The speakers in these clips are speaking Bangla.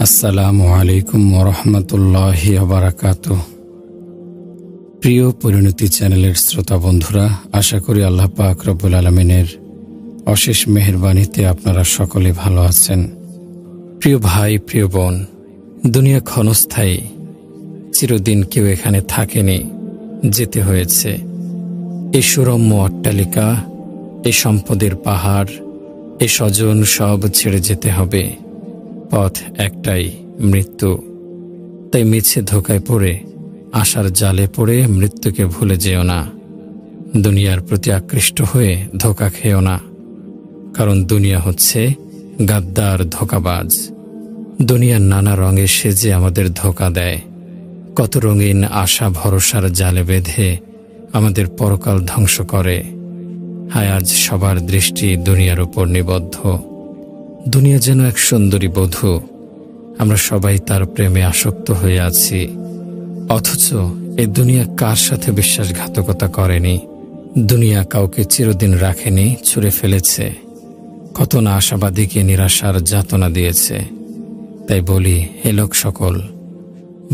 আসসালামু আলাইকুম ওরহমতুল্লাহি ওয়াবারাকাতুহু। প্রিয় পরিণতি চ্যানেলের শ্রোতা বন্ধুরা, আশা করি আল্লাহ পাক রব্বুল আলামিনের অশেষ মেহেরবানিতে আপনারা সকলে ভালো আছেন। প্রিয় ভাই, প্রিয় বোন, দুনিয়া ক্ষণস্থায়ী, চিরদিন কেউ এখানে থাকেনি, যেতে হয়েছে। এই সুরম্য অট্টালিকা, এই সম্পদের পাহাড়, এই স্বজন সব ছেড়ে যেতে হবে। পথ একটাই, মৃত্যু। তাই মিছে ধোকায় পড়ে, আশার জালে পড়ে মৃত্যুকে ভুলে যেও না। দুনিয়ার প্রতি আকৃষ্ট হয়ে ধোকা খেও না, কারণ দুনিয়া হচ্ছে গাদ্দার, ধোকাবাজ। দুনিয়ার নানা রঙে সেজে আমাদের ধোকা দেয়। কত রঙিন আশা ভরসার জালে বেঁধে আমাদের পরকাল ধ্বংস করে। হায়, আজ সবার দৃষ্টি দুনিয়ার উপর নিবদ্ধ। দুনিয়া যেন এক সুন্দরী বধূ, আমরা সবাই তার প্রেমে আসক্ত হয়ে আছি। অথচ এই দুনিয়া কার সাথে বিশ্বাসঘাতকতা করেনি? দুনিয়া কাউকে চিরদিন রাখেনি, ছুঁড়ে ফেলেছে। কত না আশাবাদীকে নিরাশার যাতনা দিয়েছে। তাই বলি, হে লোক সকল,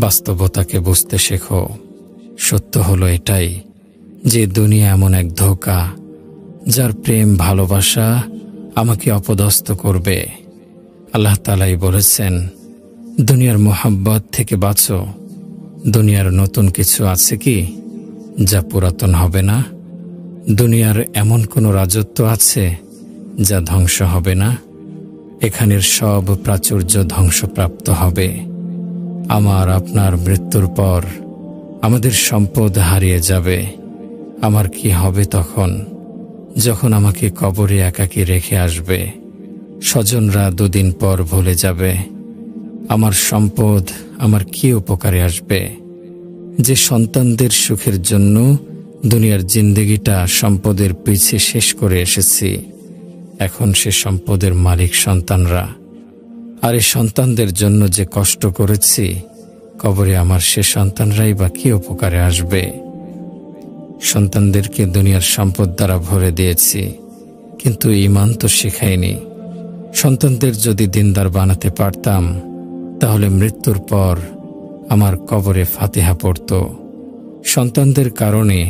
বাস্তবতাকে বুঝতে শেখো। সত্য হলো এটাই যে দুনিয়া এমন এক ধোঁকা, যার প্রেম ভালোবাসা আমাকে অপদস্থ করবে। আল্লাহ তাআলাই বলেছেন, দুনিয়ার মোহাব্বত থেকে বাঁচো। দুনিয়ার নতুন কিছু আছে কি যা পুরাতন হবে না? দুনিয়ার এমন কোনো রাজত্ব আছে যা ধ্বংস হবে না? এখানের সব প্রাচুর্য ধ্বংসপ্রাপ্ত হবে। আমার আপনার মৃত্যুর পর আমাদের সম্পদ হারিয়ে যাবে। আমার কি হবে তখন, যখন আমাকে কবরে একাকী রেখে আসবে? স্বজনরা দুদিন পর ভুলে যাবে। আমার সম্পদ আমার কি উপকারে আসবে? যে সন্তানদের সুখের জন্য দুনিয়ার জিন্দেগিটা সম্পদের পিছে শেষ করে এসেছি, এখন সে সম্পদের মালিক সন্তানরা। আর এই সন্তানদের জন্য যে কষ্ট করেছি, কবরে আমার সে সন্তানরাই বা কি উপকারে আসবে? সন্তানদেরকে দুনিয়ার সম্পদ দ্বারা ভরে দিয়েছি, কিন্তু ঈমান তো শেখায়নি। সন্তানদের যদি দিনদার বানাতে পারতাম, তাহলে মৃত্যুর পর আমার কবরে ফাতিহা পড়ত। সন্তানদের কারণে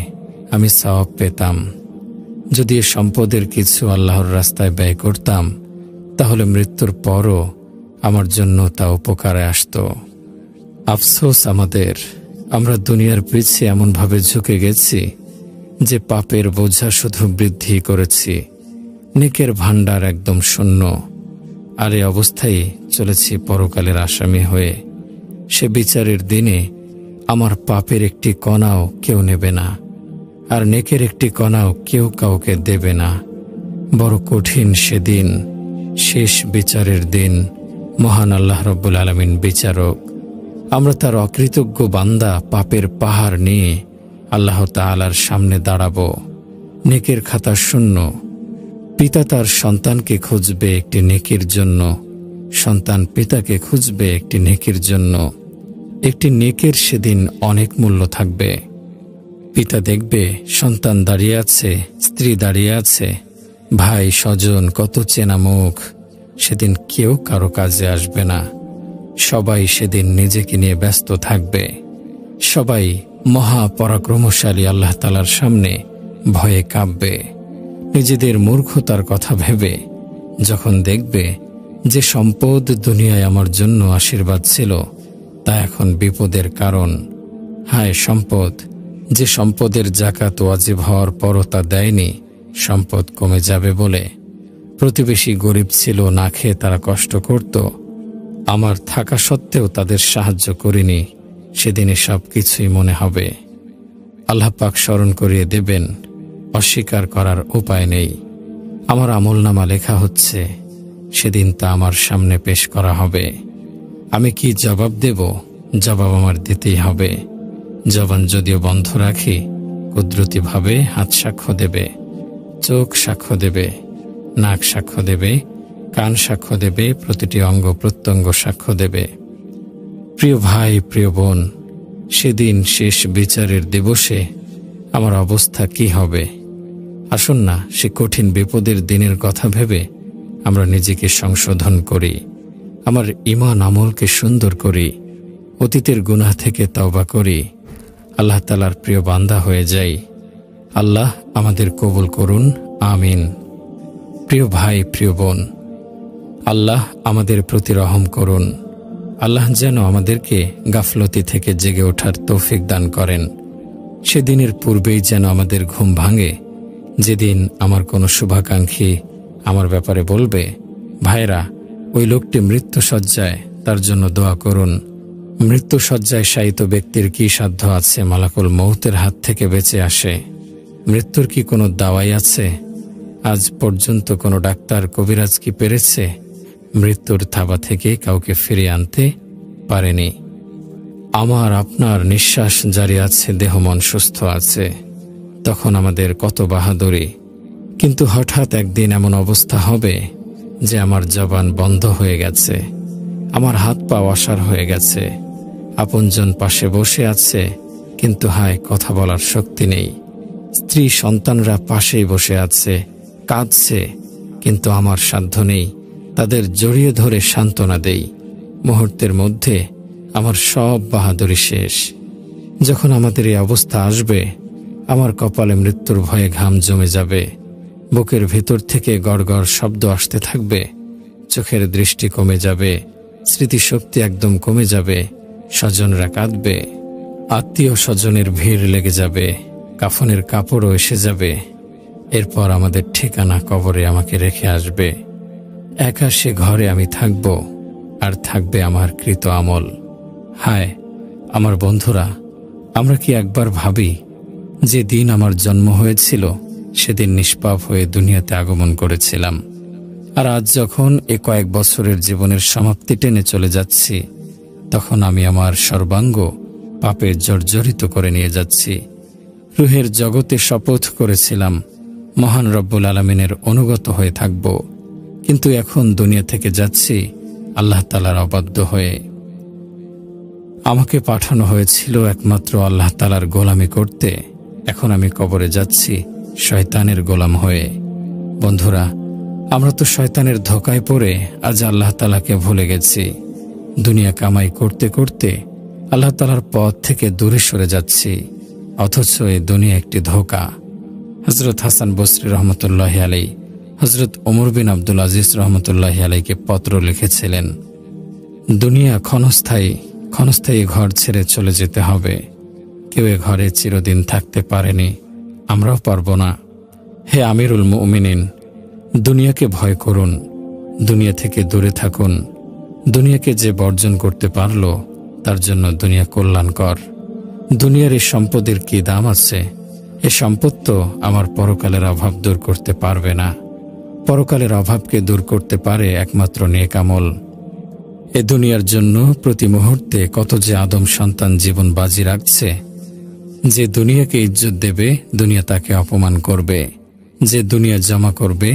আমি সওয়াব পেতাম। যদি এ সম্পদের কিছু আল্লাহর রাস্তায় ব্যয় করতাম, তাহলে মৃত্যুর পরও আমার জন্য তা উপকারে আসত। আফসোস আমাদের, আমরা দুনিয়ার পিছে এমনভাবে ঝুঁকে গেছি যে পাপের বোঝা শুধু বৃদ্ধি করেছি, নেকের ভাণ্ডার একদম শূন্য। আর এই অবস্থায় চলেছি পরকালের আসামি হয়ে। সে বিচারের দিনে আমার পাপের একটি কণাও কেউ নেবে না, আর নেকের একটি কণাও কেউ কাউকে দেবে না। বড় কঠিন সেদিন, শেষ বিচারের দিন। মহান আল্লাহ রব্বুল আলামিন বিচারক। আমরা তার অকৃতজ্ঞ বান্দা পাপের পাহাড় নিয়ে আল্লাহ তাআলার সামনে দাঁড়াবো। নেকের খাতা শূন্য। পিতা তার সন্তানকে খুঁজবে একটি নেকির জন্য, সন্তান পিতাকে খুঁজবে একটি নেকির জন্য। একটি নেকের সেদিন অনেক মূল্য থাকবে। পিতা দেখবে সন্তান দাঁড়িয়ে আছে, স্ত্রী দাঁড়িয়ে আছে, ভাই স্বজন, কত চেনা মুখ। সেদিন কেউ কারো কাজে আসবে না। সবাই সেদিন নিজেকে নিয়ে ব্যস্ত থাকবে। সবাই মহাপরাক্রমশালী আল্লাহ তাআলার সামনে ভয়ে কাঁপবে। নিজেদের মূর্খতার কথা ভেবে যখন দেখবে যে সম্পদ দুনিয়ায় আমার জন্য আশীর্বাদ ছিল, তা এখন বিপদের কারণ। হায় সম্পদ, যে সম্পদের যাকাত ওয়াজিব হওয়ার পরও তা দেয়নি, সম্পদ কমে যাবে বলে। প্রতিবেশী গরিব ছিল, না খেয়ে তারা কষ্ট করত, আমার থাকা সত্ত্বেও তাদের সাহায্য করিনি। সেদিনে সব কিছুই মনে হবে। আল্লাহ পাক স্মরণ করিয়ে দেবেন, অস্বীকার করার উপায় নেই। আমার আমলনামা লেখা হচ্ছে, সেদিন তা আমার সামনে পেশ করা হবে। আমি কি জবাব দেব? জবাব আমার দিতেই হবে। জবান যদিও বন্ধ রাখি, কুদরতিভাবে হাত সাক্ষ্য দেবে, চোখ সাক্ষ্য দেবে, নাক সাক্ষ্য দেবে, কান সাক্ষ্য দেবে, প্রতিটি অঙ্গ প্রত্যঙ্গ সাক্ষ্য দেবে। প্রিয় ভাই, প্রিয় বোন, সেদিন শেষ বিচারের দিবসে আমার অবস্থা কি হবে? আসুন না, সে কঠিন বিপদের দিনের কথা ভেবে আমরা নিজেকে সংশোধন করি। আমার ঈমান আমলকে সুন্দর করি, অতীতের গুনাহ থেকে তওবা করি, আল্লাহ তাআলার প্রিয় বান্দা হয়ে যাই। আল্লাহ আমাদের কবুল করুন, আমিন। প্রিয় ভাই, প্রিয় বোন, আল্লাহ আমাদের প্রতি রহম করুন। আল্লাহ যেন আমাদেরকে গাফলতি থেকে জেগে ওঠার তৌফিক দান করেন। সেদিনের পূর্বেই যেন আমাদের ঘুম ভাঙে, যেদিন আমার কোনো শুভাকাঙ্ক্ষী আমার ব্যাপারে বলবে, ভাইরা, ওই লোকটি মৃত্যুশয্যায়, তার জন্য দোয়া করুন। মৃত্যুশয্যায় শায়িত ব্যক্তির কি সাধ্য আছে মালাকুল মউতের হাত থেকে বেঁচে আসে? মৃত্যুর কি কোনো দাওয়াই আছে? আজ পর্যন্ত কোনো ডাক্তার কবিরাজ কি পেরেছে মৃত্যুর থাবা থেকে কাউকে ফিরিয়ে আনতে? পারেনি। আমার আপনার নিঃশ্বাস জারি আছে, দেহ মন সুস্থ আছে, তখন আমাদের কত বাহাদুরি। কিন্তু হঠাৎ একদিন এমন অবস্থা হবে যে আমার জবান বন্ধ হয়ে গেছে, আমার হাত পা অসাড় হয়ে গেছে, আপনজন পাশে বসে আছে, কিন্তু হায় কথা বলার শক্তি নেই। স্ত্রী সন্তানরা পাশেই বসে আছে, কাঁদছে, কিন্তু আমার সাধ্য নেই তাদের জড়িয়ে ধরে সান্ত্বনা দেই। মুহূর্তের মধ্যে আমার সব বাহাদুরি শেষ। যখন আমাদের এই অবস্থা আসবে, আমার কপালে মৃত্যুর ভয়ে ঘাম জমে যাবে, বুকের ভেতর থেকে গড়গড় শব্দ আসতে থাকবে, চোখের দৃষ্টি কমে যাবে, স্মৃতিশক্তি একদম কমে যাবে, স্বজনরা কাঁদবে, আত্মীয় স্বজনের ভিড় লেগে যাবে, কাফনের কাপড়ও এসে যাবে। এরপর আমাদের ঠিকানা কবরে আমাকে রেখে আসবে। একা সে ঘরে আমি থাকব, আর থাকবে আমার কৃত আমল। হায় আমার বন্ধুরা, আমরা কি একবার ভাবি যে দিন আমার জন্ম হয়েছিল সেদিন নিষ্পাপ হয়ে দুনিয়াতে আগমন করেছিলাম, আর আজ যখন এ কয়েক বছরের জীবনের সমাপ্তি টেনে চলে যাচ্ছি, তখন আমি আমার সর্বাঙ্গ পাপে জর্জরিত করে নিয়ে যাচ্ছি। রুহের জগতে শপথ করেছিলাম মহান রব্বুল আলামিনের অনুগত হয়ে থাকব, কিন্তু এখন দুনিয়া থেকে যাচ্ছি আল্লাহ তাআলার অবাধ্য হয়ে। আমাকে পাঠানো হয়েছিল একমাত্র আল্লাহ তাআলার গোলামি করতে, এখন আমি কবরে যাচ্ছি শয়তানের গোলাম হয়ে। বন্ধুরা, আমরা তো শয়তানের ধোঁকায় পড়ে আজ আল্লাহ তাআলাকে ভুলে গেছি। দুনিয়া কামাই করতে করতে আল্লাহ তাআলার পথ থেকে দূরে সরে যাচ্ছি, অথচ এই দুনিয়া একটি ধোঁকা। হযরত হাসান বসরি রহমতুল্লাহি আলাইহি হযরত ওমর বিন আব্দুল আজিজ রহমতুল্লাহি আলাইহিকে পত্র লিখেছিলেন, দুনিয়া ক্ষণস্থায়ী, ক্ষণস্থায়ী ঘর ছেড়ে চলে যেতে হবে। কেউ এ ঘরে চিরদিন থাকতে পারেনি, আমরাও পারব না। হে আমিরুল মুমিনিন, দুনিয়াকে ভয় করুন, দুনিয়া থেকে দূরে থাকুন। দুনিয়াকে যে বর্জন করতে পারল তার জন্য দুনিয়া কল্যাণকর। দুনিয়ার এই সম্পদের কি দাম আছে? এ সম্পদ তো আমার পরকালের অভাব দূর করতে পারবে না। পরকালের অভাবকে দূর করতে পারে একমাত্র নেক আমল। এ দুনিয়ার জন্য প্রতি মুহূর্তে কত যে আদম সন্তান জীবন বাজি রাখছে। যে দুনিয়াকে ইজ্জত দেবে, দুনিয়া তাকে অপমান করবে। যে দুনিয়া জমা করবে,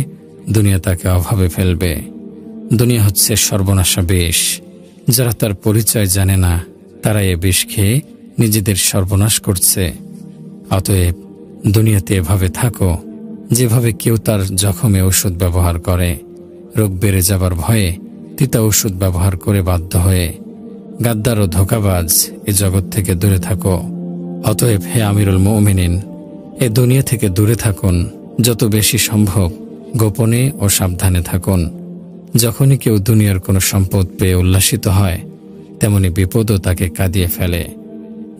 দুনিয়া তাকে অভাবে ফেলবে। দুনিয়া হচ্ছে সর্বনাশা বিষ। যারা তার পরিচয় জানে না, তারা এ বিষ খেয়ে নিজেদের সর্বনাশ করছে। অতএব দুনিয়াতে এভাবে থাকো যেভাবে কেউ তার জখমে ওষুধ ব্যবহার করে, রোগ বেড়ে যাবার ভয়ে তিতা ওষুধ ব্যবহার করে বাধ্য হয়ে। গাদ্দার ও ধোঁকাবাজ এ জগৎ থেকে দূরে থাকো। অতএব হে আমিরুল মুমিনিন, এ দুনিয়া থেকে দূরে থাকুন, যত বেশি সম্ভব গোপনে ও সাবধানে থাকুন। যখনই কেউ দুনিয়ার কোনো সম্পদ পেয়ে উল্লাসিত হয়, তেমনি বিপদও তাকে কাঁদিয়ে ফেলে।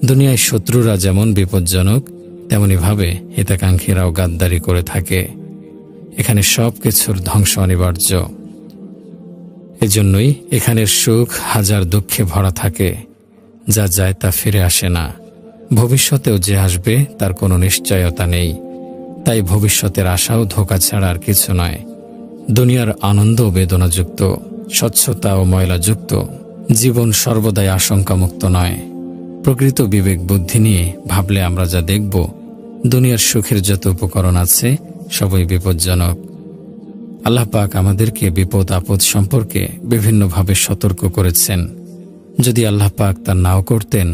দুনিয়ায় শত্রুরা যেমন বিপজ্জনক, তেমনি ভাবে হিতাকাঙ্ক্ষীরাও গাদ্দারি করে থাকে। এখানে সব কিছুর ধ্বংস অনিবার্য। এজন্যই এখানের সুখ হাজার দুঃখে ভরা থাকে, যা যায় তা ফিরে আসে না। ভবিষ্যতেও যে আসবে তার কোনো নিশ্চয়তা নেই। তাই ভবিষ্যতের আশাও ধোঁকা ছাড়া আর কিছু নয়। দুনিয়ার আনন্দ বেদনাযুক্ত, স্বচ্ছতা ও ময়লাযুক্ত। জীবন সর্বদাই আশঙ্কামুক্ত নয়। প্রকৃত বিবেক বুদ্ধি নিয়ে ভাবলে আমরা যা দেখব, দুনিয়ার সুখের যত উপকরণ আছে সবই বিপজ্জনক। আল্লাহ পাক আমাদেরকে বিপদ আপদ সম্পর্কে বিভিন্নভাবে সতর্ক করেছেন। যদি আল্লাহ পাক তা নাও করতেন,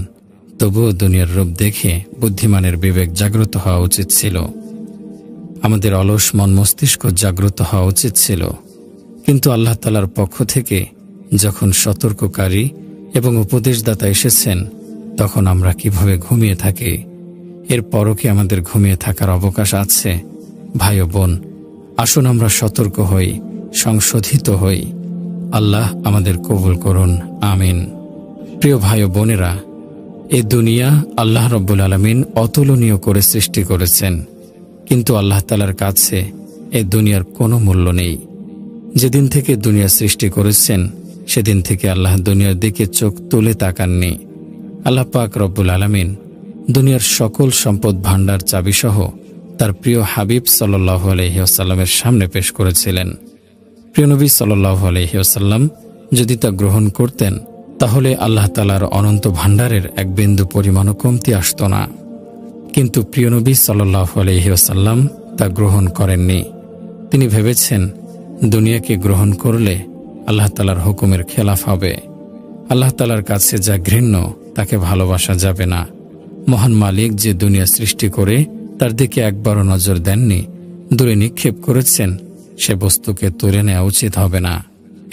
তবুও দুনিয়ার রূপ দেখে বুদ্ধিমানের বিবেক জাগ্রত হওয়া উচিত ছিল। আমাদের অলস মন মস্তিষ্ক জাগ্রত হওয়া উচিত ছিল। কিন্তু আল্লাহ তাআলার পক্ষ থেকে যখন সতর্ককারী এবং উপদেশদাতা এসেছেন তখন আমরা কিভাবে ঘুমিয়ে থাকি? এরপরও কি আমাদের ঘুমিয়ে থাকার অবকাশ আছে? ভাই ও বোন, আসুন আমরা সতর্ক হই, সংশোধিত হই। আল্লাহ আমাদের কবুল করুন, আমিন। প্রিয় ভাই ও বোনেরা, এই দুনিয়া আল্লাহ রব্বুল আলামিন অতুলনীয় করে সৃষ্টি করেছেন, কিন্তু আল্লাহ তাআলার কাছে এই দুনিয়ার কোনো মূল্য নেই। যেদিন থেকে দুনিয়া সৃষ্টি করেছেন সেদিন থেকে আল্লাহ দুনিয়ার দিকে চোখ তুলে তাকাননি। আল্লাহ পাক রব্বুল আলামিন দুনিয়ার সকল সম্পদ ভাণ্ডার চাবিসহ তার প্রিয় হাবিব সাল্লাল্লাহু আলাইহি ওয়াসাল্লামের সামনে পেশ করেছিলেন। প্রিয় নবী সাল্লাল্লাহু আলাইহি ওয়াসাল্লাম যদি তা গ্রহণ করতেন তাহলে আল্লাহ তাআলার অনন্ত ভাণ্ডারের এক বিন্দু পরিমাণও কমতি আসত না। কিন্তু প্রিয় নবী সাল্লাল্লাহু আলাইহি ওয়াসাল্লাম তা গ্রহণ করেননি। তিনি ভেবেছেন দুনিয়াকে গ্রহণ করলে আল্লাহ তাআলার হুকুমের খেলাফ হবে। আল্লাহ তাআলার কাছে যা ঘৃণ্য তাকে ভালোবাসা যাবে না। মহান মালিক যে দুনিয়া সৃষ্টি করে তার দিকে একবারও নজর দেননি, দূরে নিক্ষেপ করেছেন, সে বস্তুকে তুলে নেওয়া উচিত হবে না।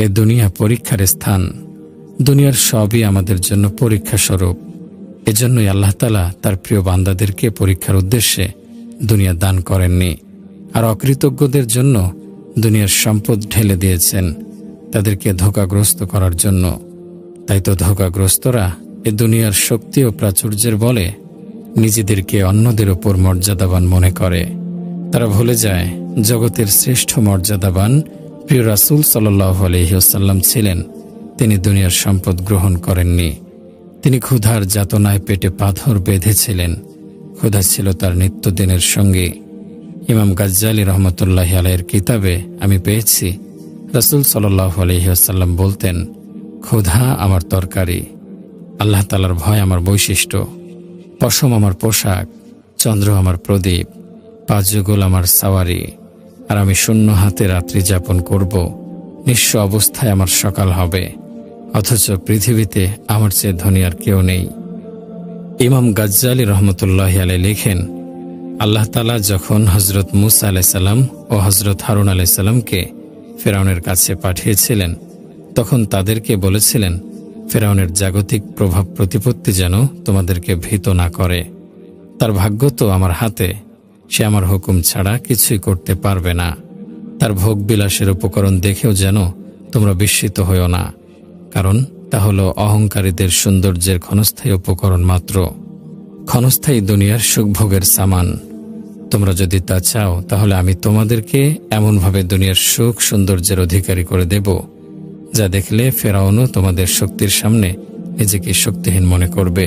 এ দুনিয়া পরীক্ষার স্থান। দুনিয়ার সবই আমাদের জন্য পরীক্ষা স্বরূপ। এজন্যই আল্লাহ তাআলা তার প্রিয় বান্দাদেরকে পরীক্ষার উদ্দেশ্যে দুনিয়া দান করেননি। আর অকৃতজ্ঞদের জন্য দুনিয়ার সম্পদ ঢেলে দিয়েছেন, তাদেরকে ধোঁকাগ্রস্ত করার জন্য। তাই তো ধোঁকাগ্রস্তরা এ দুনিয়ার শক্তি ও প্রাচুর্যের বলে নিজেদেরকে অন্যদের উপর মর্যাদাবান মনে করে। তারা ভুলে যায় জগতের শ্রেষ্ঠ মর্যাদাবান প্রিয় রাসূল সাল্লাল্লাহু আলাইহি ওয়াসাল্লাম ছিলেন। তিনি দুনিয়ার সম্পদ গ্রহণ করেননি। তিনি ক্ষুধার যাতনায় পেটে পাথর বেঁধেছিলেন। ক্ষুধা ছিল তার নিত্যদিনের সঙ্গী। ইমাম গাজ্জালী রহমতুল্লাহি আলাইহির কিতাবে আমি পেয়েছি রাসূল সাল্লাল্লাহু আলাইহি ওয়াসাল্লাম বলতেন, ক্ষুধা আমার তরকারি, আল্লাহ তাআলার ভয় আমার বৈশিষ্ট্য, পশম আমার পোশাক, চন্দ্র আমার প্রদীপ, পাঁচ যুগল আমার সাওয়ারি, আর আমি শূন্য হাতে রাত্রি যাপন করব। নিঃস্ব অবস্থায় আমার সকাল হবে, অথচ পৃথিবীতে আমার চেয়ে ধনী আর কেউ নেই। ইমাম গাজ্জালী রহমতুল্লাহি আলাইহি লেখেন, আল্লাহ তাআলা যখন হযরত মূসা আলাইহিস সালাম ও হযরত হারুন আলাইহিস সালামকে ফিরআউনের কাছে পাঠিয়েছিলেন, তখন তাদেরকে বলেছিলেন, ফিরআউনের জাগতিক প্রভাব প্রতিপত্তি যেন তোমাদেরকে ভীত না করে। তার ভাগ্য তো আমার হাতে, সে আমার হুকুম ছাড়া কিছুই করতে পারবে না। তার ভোগবিলাসের উপকরণ দেখেও যেন তোমরা বিস্মিত হইও না, কারণ তা হলো অহংকারীদের সৌন্দর্যের ক্ষণস্থায়ী উপকরণ মাত্র, ক্ষণস্থায়ী দুনিয়ার সুখভোগের সামান। তোমরা যদি তা চাও তাহলে আমি তোমাদেরকে এমনভাবে দুনিয়ার সুখ সৌন্দর্যের অধিকারী করে দেব যা দেখলে ফেরাউনও তোমাদের শক্তির সামনে নিজেকে শক্তিহীন মনে করবে।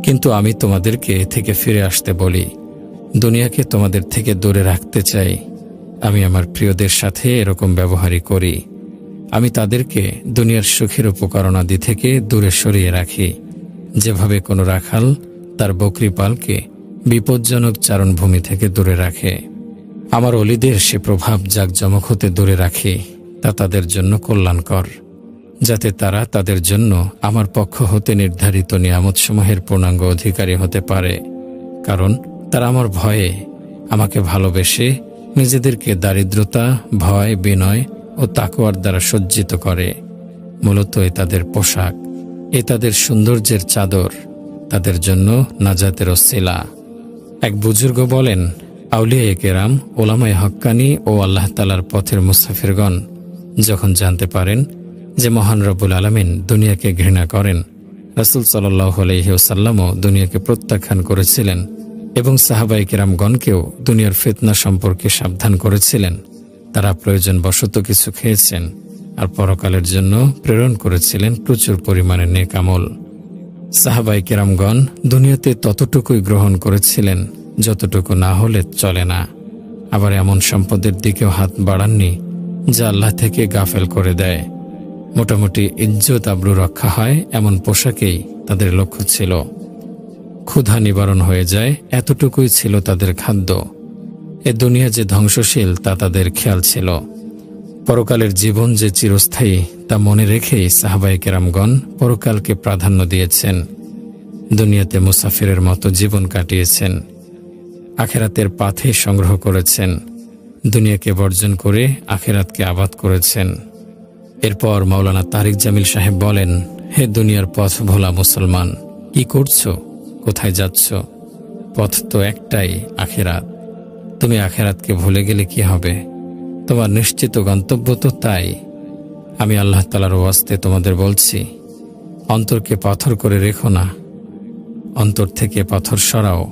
কিন্তু আমি তোমাদেরকে এ থেকে ফিরে আসতে বলি, দুনিয়াকে তোমাদের থেকে দূরে রাখতে চাই। আমি আমার প্রিয়দের সাথে এরকম ব্যবহারই করি। আমি তাদেরকে দুনিয়ার সুখের উপকরণাদি থেকে দূরে সরিয়ে রাখি, যেভাবে কোনো রাখাল তার বকরি পালকে বিপজ্জনক চারণভূমি থেকে দূরে রাখে। আমার অলিদের সে প্রভাব জাঁকজমক হতে দূরে রাখি, তা তাদের জন্য কল্যাণকর, যাতে তারা তাদের জন্য আমার পক্ষ হতে নির্ধারিত নিয়ামতসমূহের পূর্ণাঙ্গ অধিকারী হতে পারে। কারণ তারা আমার ভয়ে, আমাকে ভালোবেসে নিজেদেরকে দারিদ্রতা, ভয়, বিনয় ও তাকওয়ার দ্বারা সজ্জিত করে। মূলত এ তাদের পোশাক, এ তাদের সৌন্দর্যের চাদর, তাদের জন্য নাজাতের ওসিলা। এক বুজুর্গ বলেন, আউলিয়া কেরাম, ওলামায়ে হক্কানি ও আল্লাহ তাআলার পথের মুসাফিরগণ যখন জানতে পারেন যে মহান রব্বুল আলামিন দুনিয়াকে ঘৃণা করেন, রাসূল সাল্লাল্লাহু আলাইহি ওয়াসাল্লামও দুনিয়াকে প্রত্যাখ্যান করেছিলেন এবং সাহাবায়ে কেরামগণকেও দুনিয়ার ফিতনা সম্পর্কে সাবধান করেছিলেন, তারা প্রয়োজন বশত কিছু খেয়েছেন আর পরকালের জন্য প্রেরণ করেছিলেন প্রচুর পরিমাণে নেক আমল। সাহাবায়ে কেরামগণ দুনিয়াতে ততটুকুই গ্রহণ করেছিলেন যতটুকু না হলে চলে না। আবার এমন সম্পদের দিকেও হাত বাড়াননি যা আল্লাহ থেকে গাফেল করে দেয়। মোটামুটি ইজ্জত আবরু রক্ষা হয় এমন পোশাকেই তাদের লক্ষ্য ছিল। ক্ষুধা নিবারণ হয়ে যায় এতটুকুই ছিল তাদের খাদ্য। এ দুনিয়া যে ধ্বংসশীল তা তাদের খেয়াল ছিল। পরকালের জীবন যে চিরস্থায়ী তা মনে রেখেই সাহাবায়ে কেরামগণ পরকালকে প্রাধান্য দিয়েছেন। দুনিয়াতে মুসাফিরের মতো জীবন কাটিয়েছেন, আখেরাতের পাথে সংগ্রহ করেছেন, দুনিয়াকে বর্জন করে আখেরাতকে আবাদ করেছেন। এরপর মাওলানা তারিক জামিল সাহেব বলেন, হে দুনিয়ার পথ ভোলা মুসলমান, কি করছো, কোথায় যাচ্ছ? পথ তো একটাই, আখিরাত। তুমি আখিরাতকে ভুলে গেলে কি হবে? তোমার নিশ্চিত গন্তব্য তো তাই। আমি আল্লাহ তাআলার ওয়াস্তে তোমাদের বলছি, অন্তরকে পাথর করে রেখো না, অন্তর থেকে পাথর সরাও।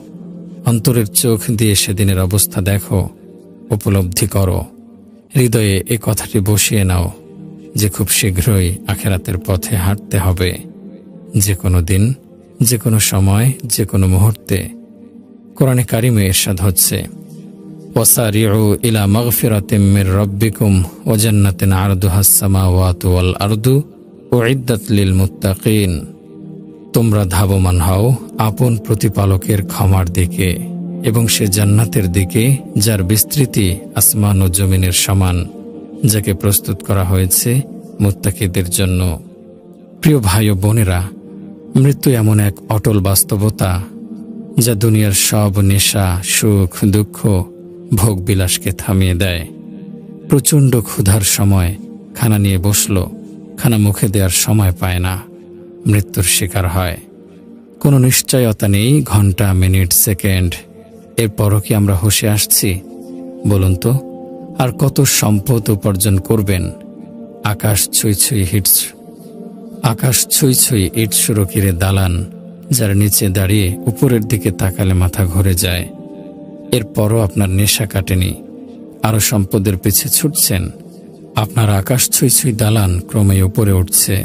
অন্তরের চোখ দিয়ে সেদিনের অবস্থা দেখো, উপলব্ধি করো। হৃদয়ে এ কথাটি বসিয়ে নাও যে খুব শীঘ্রই আখিরাতের পথে হাঁটতে হবে। যে কোনো দিন, যে কোনো সময়, যে কোনো মুহূর্তে। কোরআনে কারিমে ইরশাদ হচ্ছে, ওয়াসারিউ ইলা মাগফিরাতিম মির রাব্বিকুম ওয়া জান্নাতিন আরদুহাস সামাওয়াতু ওয়াল আরদু উইদ্দাত লিল মুত্তাকিন। তোমরা ধাবমান হও আপন প্রতিপালকের ক্ষমার দিকে এবং সে জান্নাতের দিকে যার বিস্তৃতি আসমান ও জমিনের সমান, যাকে প্রস্তুত করা হয়েছে মুত্তাকিদের জন্য। প্রিয় ভাই ও বোনেরা, মৃত্যু এমন এক অটল বাস্তবতা যা দুনিয়ার সব নেশা, সুখ, দুঃখ, ভোগ বিলাসকে থামিয়ে দেয়। প্রচণ্ড ক্ষুধার সময় খানা নিয়ে বসল, খানা মুখে দেওয়ার সময় পায় না, মৃত্যুর শিকার হয়। কোনো নিশ্চয়তা নেই ঘন্টা, মিনিট, সেকেন্ড। এরপরও কি আমরা হুঁশে আসছি? বলুন তো, আর কত সম্পদ উপার্জন করবেন? আকাশ ছুঁই ছুঁই ইট সুরকিরে দালান, যার নিচে দাঁড়িয়ে উপরের দিকে তাকালে মাথা ঘুরে যায়। এরপরও আপনার নেশা কাটেনি, আরো সম্পদের পিছে ছুটছেন। আপনার আকাশ ছুঁই দালান ক্রমে উপরে উঠছে,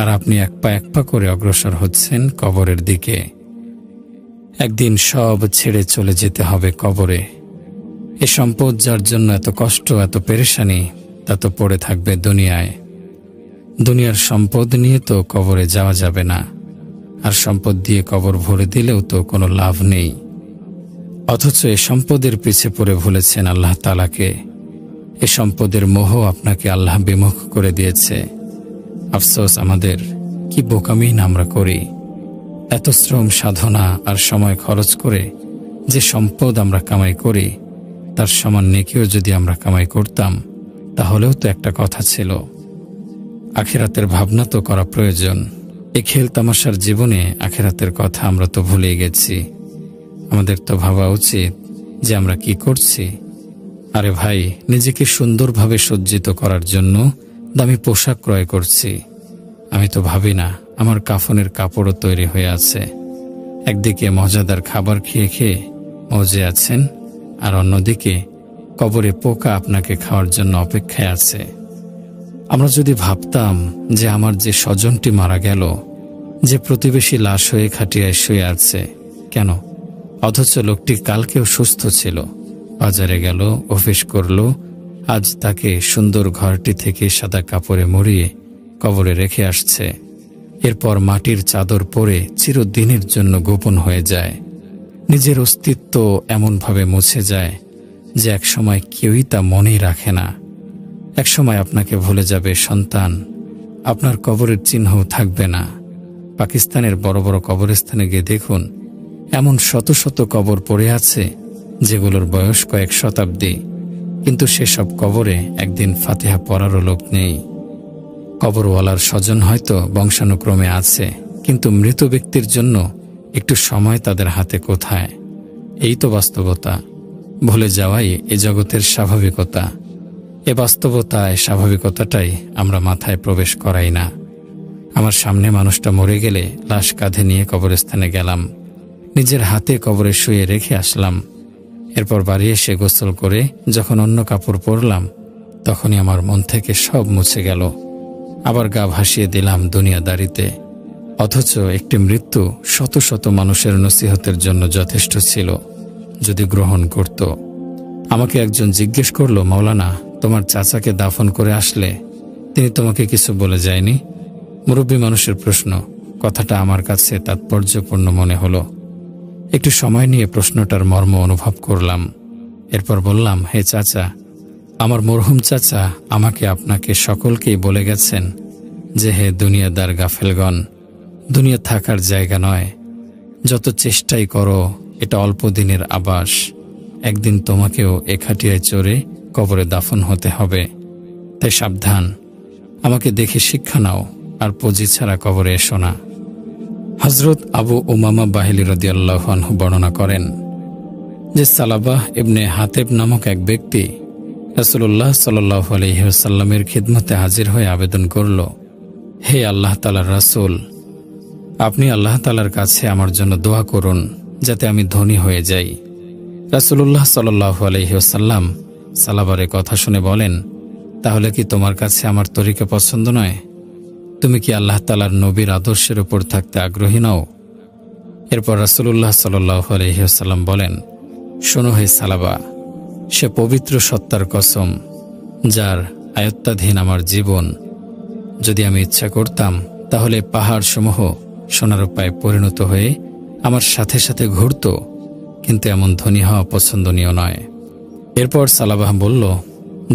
আর আপনি এক পা করে অগ্রসর হচ্ছেন কবরের দিকে। একদিন সব ছেড়ে চলে যেতে হবে কবরে। এ সম্পদ যার জন্য এত কষ্ট, এত পেরেশানি, তা তো পড়ে থাকবে দুনিয়ায়। দুনিয়ার সম্পদ নিয়ে তো কবরে যাওয়া যাবে না, আর সম্পদ দিয়ে কবর ভরে দিলেও তো কোনো লাভ নেই। অথচ এ সম্পদের পিছে পড়ে ভুলেছেন আল্লাহ তাআলাকে। এ সম্পদের মোহ আপনাকে আল্লাহ বিমুখ করে দিয়েছে। আফসোস আমাদের, কি বোকামি না আমরা করি। এত শ্রম, সাধনা আর সময় খরচ করে যে সম্পদ আমরা কামাই করি, তার সমান নেকিও যদি আমরা কামাই করতাম, তাহলেও তো একটা কথা ছিল। আখিরাতের ভাবনা তো করা প্রয়োজন। এ খেল তামাশার জীবনে আখিরাতের কথা আমরা তো ভুলে গেছি। আমাদের তো ভাবা উচিত যে আমরা কি করছি। আরে ভাই, নিজেকে সুন্দরভাবে সজ্জিত করার জন্য দামি পোশাক ক্রয় করছি। আমি তো ভাবি না আমার কাফনের কাপড়ও তৈরি হয়ে আছে। একদিকে মজাদার খাবার খেয়ে খেয়ে মজে আছেন, আর অন্যদিকে কবরে পোকা আপনাকে খাওয়ার জন্য অপেক্ষায় আছে। আমরা যদি ভাবতাম যে আমার যে স্বজনটি মারা গেল, যে প্রতিবেশী লাশ হয়ে খাটিয়ায় শুয়ে আছে, কেন? অথচ লোকটি কালকেও সুস্থ ছিল, বাজারে গেল, অফিস করল, আজ তাকে সুন্দর ঘরটি থেকে সাদা কাপড়ে মুড়িয়ে কবরে রেখে আসছে। এরপর মাটির চাদর পরে চিরদিনের জন্য গোপন হয়ে যায়। নিজের অস্তিত্ব এমনভাবে মুছে যায় যে একসময় কেউই তা মনেই রাখে না। একসময় আপনাকে ভুলে যাবে সন্তান, আপনার কবরের চিহ্নও থাকবে না। পাকিস্তানের বড় বড় কবরস্থানে গিয়ে দেখুন, এমন শত শত কবর পড়ে আছে যেগুলোর বয়স কয়েক শতাব্দী, কিন্তু সেসব কবরে একদিন ফাতিহা পড়ারও লোক নেই। কবরওয়ালার স্বজন হয়তো বংশানুক্রমে আছে, কিন্তু মৃত ব্যক্তির জন্য একটু সময় তাদের হাতে কোথায়? এই তো বাস্তবতা। ভুলে যাওয়াই এ জগতের স্বাভাবিকতা। এ বাস্তবতায় স্বাভাবিকতাটাই আমরা মাথায় প্রবেশ করাই না। আমার সামনে মানুষটা মরে গেলে লাশ কাঁধে নিয়ে কবরস্থানে গেলাম, নিজের হাতে কবরে শুয়ে রেখে আসলাম। এরপর বাড়ি এসে গোসল করে যখন অন্য কাপড় পরলাম, তখনই আমার মন থেকে সব মুছে গেল। আবার গা ভাসিয়ে দিলাম দুনিয়াদারিতে। অথচ একটি মৃত্যু শত শত মানুষের নসিহতের জন্য যথেষ্ট ছিল, যদি গ্রহণ করত। আমাকে একজন জিজ্ঞেস করল, মাওলানা, তোমার চাচাকে দাফন করে আসলে তিনি তোমাকে কিছু বলে যায়নি? মুরব্বী মানুষের প্রশ্ন, কথাটা আমার কাছে তাৎপর্যপূর্ণ মনে হলো। একটু সময় নিয়ে প্রশ্নটার মর্ম অনুভব করলাম। এরপর বললাম, হে চাচা, আমার মরহুম চাচা আমাকে, আপনাকে, সকলকেই বলে গেছেন যে হে দুনিয়াদার গাফেলগণ, দুনিয়া থাকার জায়গা নয়। যত চেষ্টাই করো, এটা অল্প দিনের আবাস। একদিন তোমাকেও এ খাটিয়ায় চড়ে কবরে দাফন হতে হবে। তাই সাবধান, আমাকে দেখে শিক্ষা নাও, আর পুঁজি ছাড়া কবরে এসো না। হযরত আবু উমামা বাহিলি রাদিয়াল্লাহু আনহু বর্ণনা করেন যে সালাবাহ ইবনে হাতেব নামক এক ব্যক্তি রাসূলুল্লাহ সাল্লাল্লাহু আলাইহি ওয়াসাল্লামের খিদমতে হাজির হয়ে আবেদন করল, হে আল্লাহ তাআলার রাসূল, আপনি আল্লাহ তাআলার কাছে আমার জন্য দোয়া করুন যাতে আমি ধনী হয়ে যাই। রাসূলুল্লাহ সাল্লাল্লাহু আলাইহি ওয়াসাল্লাম সালাবারের কথা শুনে বলেন, তাহলে কি তোমার কাছে আমার তরিকা পছন্দ নয়? তুমি কি আল্লাহ তাআলার নবীর আদর্শের উপর থাকতে আগ্রহী নও? এরপর রাসূলুল্লাহ সাল্লাল্লাহু আলাইহি ওয়াসাল্লাম বলেন, শোনো হে সালাবা, সে পবিত্র সত্তার কসম যার আয়ত্তাধীন আমার জীবন, যদি আমি ইচ্ছা করতাম তাহলে পাহাড়সমূহ সোনার পায়ে পরিণত হয়ে আমার সাথে সাথে ঘুরত, কিন্তু এমন ধনী হওয়া পছন্দনীয় নয়। এরপর সালাবাহ বলল,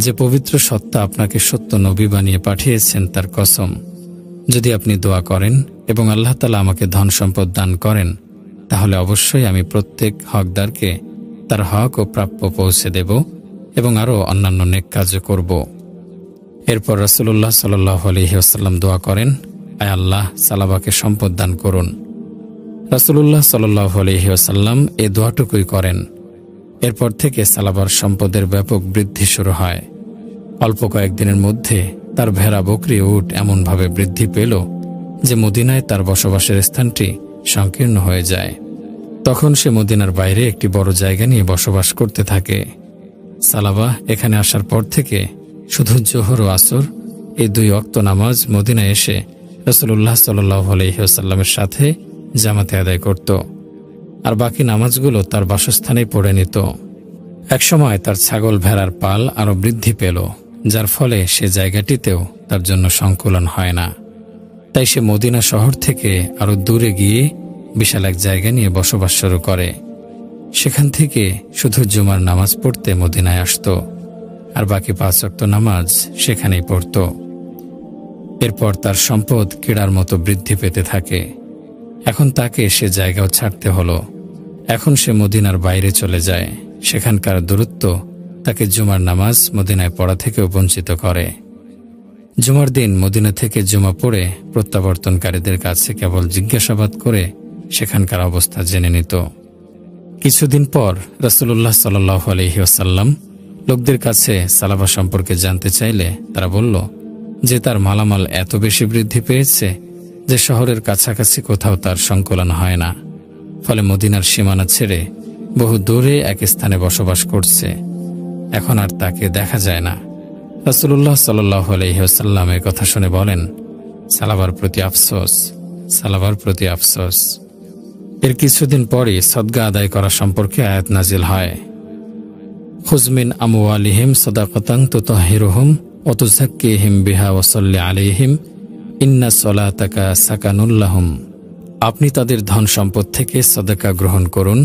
যে পবিত্র সত্তা আপনাকে সত্য নবী বানিয়ে পাঠিয়েছেন তার কসম, যদি আপনি দোয়া করেন এবং আল্লাহ তাআলা আমাকে ধন সম্পদ দান করেন, তাহলে অবশ্যই আমি প্রত্যেক হকদারকে তার হক ও প্রাপ্য পৌঁছে দেব এবং আরও অন্যান্য নেক কাজও করব। এরপর রাসূলুল্লাহ সাল্লাল্লাহু আলাইহি ওয়াসাল্লাম দোয়া করেন, আয় আল্লাহ, সালাবাকে সম্পদ দান করুন। রাসূলুল্লাহ সাল্লাল্লাহু আলাইহি ওয়াসাল্লাম এই দোয়াটুকুই করেন। এরপর থেকে সালাবার সম্পদের ব্যাপক বৃদ্ধি শুরু হয়। অল্প কয়েকদিনের মধ্যে তার ভেড়া, বকরি, উট এমনভাবে বৃদ্ধি পেল যে মদিনায় তার বসবাসের স্থানটি সংকীর্ণ হয়ে যায়। তখন সে মদিনার বাইরে একটি বড় জায়গা নিয়ে বসবাস করতে থাকে। সালাবাহ এখানে আসার পর থেকে শুধু জোহর ও আসর এই 2 ওয়াক্ত নামাজ মদিনায় এসে রাসূলুল্লাহ সাল্লাল্লাহু আলাইহি ওয়াসাল্লামের সাথে জামাতে আদায় করত, আর বাকি নামাজগুলো তার বাসস্থানেই পড়ে নিত। একসময় তার ছাগল ভেড়ার পাল আরও বৃদ্ধি পেল, যার ফলে সে জায়গাটিতেও তার জন্য সংকুলন হয় না। তাই সে মদিনা শহর থেকে আরও দূরে গিয়ে বিশাল এক জায়গা নিয়ে বসবাস শুরু করে। সেখান থেকে শুধু জুমার নামাজ পড়তে মদিনায় আসত, আর বাকি 5 ওয়াক্ত নামাজ সেখানেই পড়ত। এরপর তার সম্পদ ক্রীড়ার মতো বৃদ্ধি পেতে থাকে। এখন তাকে সে জায়গাও ছাড়তে হলো। এখন সে মদিনার বাইরে চলে যায়। সেখানকার দূরত্ব তাকে জুমার নামাজ মদিনায় পড়া থেকেও বঞ্চিত করে। জুমার দিন মদিনা থেকে জুমা পড়ে প্রত্যাবর্তনকারীদের কাছে কেবল জিজ্ঞাসাবাদ করে সেখানকার অবস্থা জেনে নিত। কিছুদিন পর রাসূলুল্লাহ সাল্লাল্লাহু আলাইহি ওয়াসাল্লাম লোকদের কাছে সালাবা সম্পর্কে জানতে চাইলে তারা বলল যে তার মালামাল এত বেশি বৃদ্ধি পেয়েছে যে শহরের কাছাকাছি কোথাও তার সংকলন হয় না। ফলে মদিনার সীমানা ছেড়ে বহু দূরে এক স্থানে বসবাস করছে। এখন আর তাকে দেখা যায় না। রাসূলুল্লাহ সাল্লাল্লাহু আলাইহি ওয়াসাল্লাম এর কথা শুনে বলেন, সালাবার প্রতি আফসোস, সালাবার প্রতি আফসোস। এর কিছুদিন পরই সদকা আদায় করা সম্পর্কে আয়াত নাজিল হয়। খুয মিন আমওয়ালিহিম সাদাকাতান তুতাহহিরুহুম ওয়া তুযাক্কিহিম বিহা ওয়া সাল্লি আলাইহিম ইন্না সলাতাকা সাকানুল লাহুম। আপনি তাদের ধন সম্পদ থেকে সদকা গ্রহণ করুন,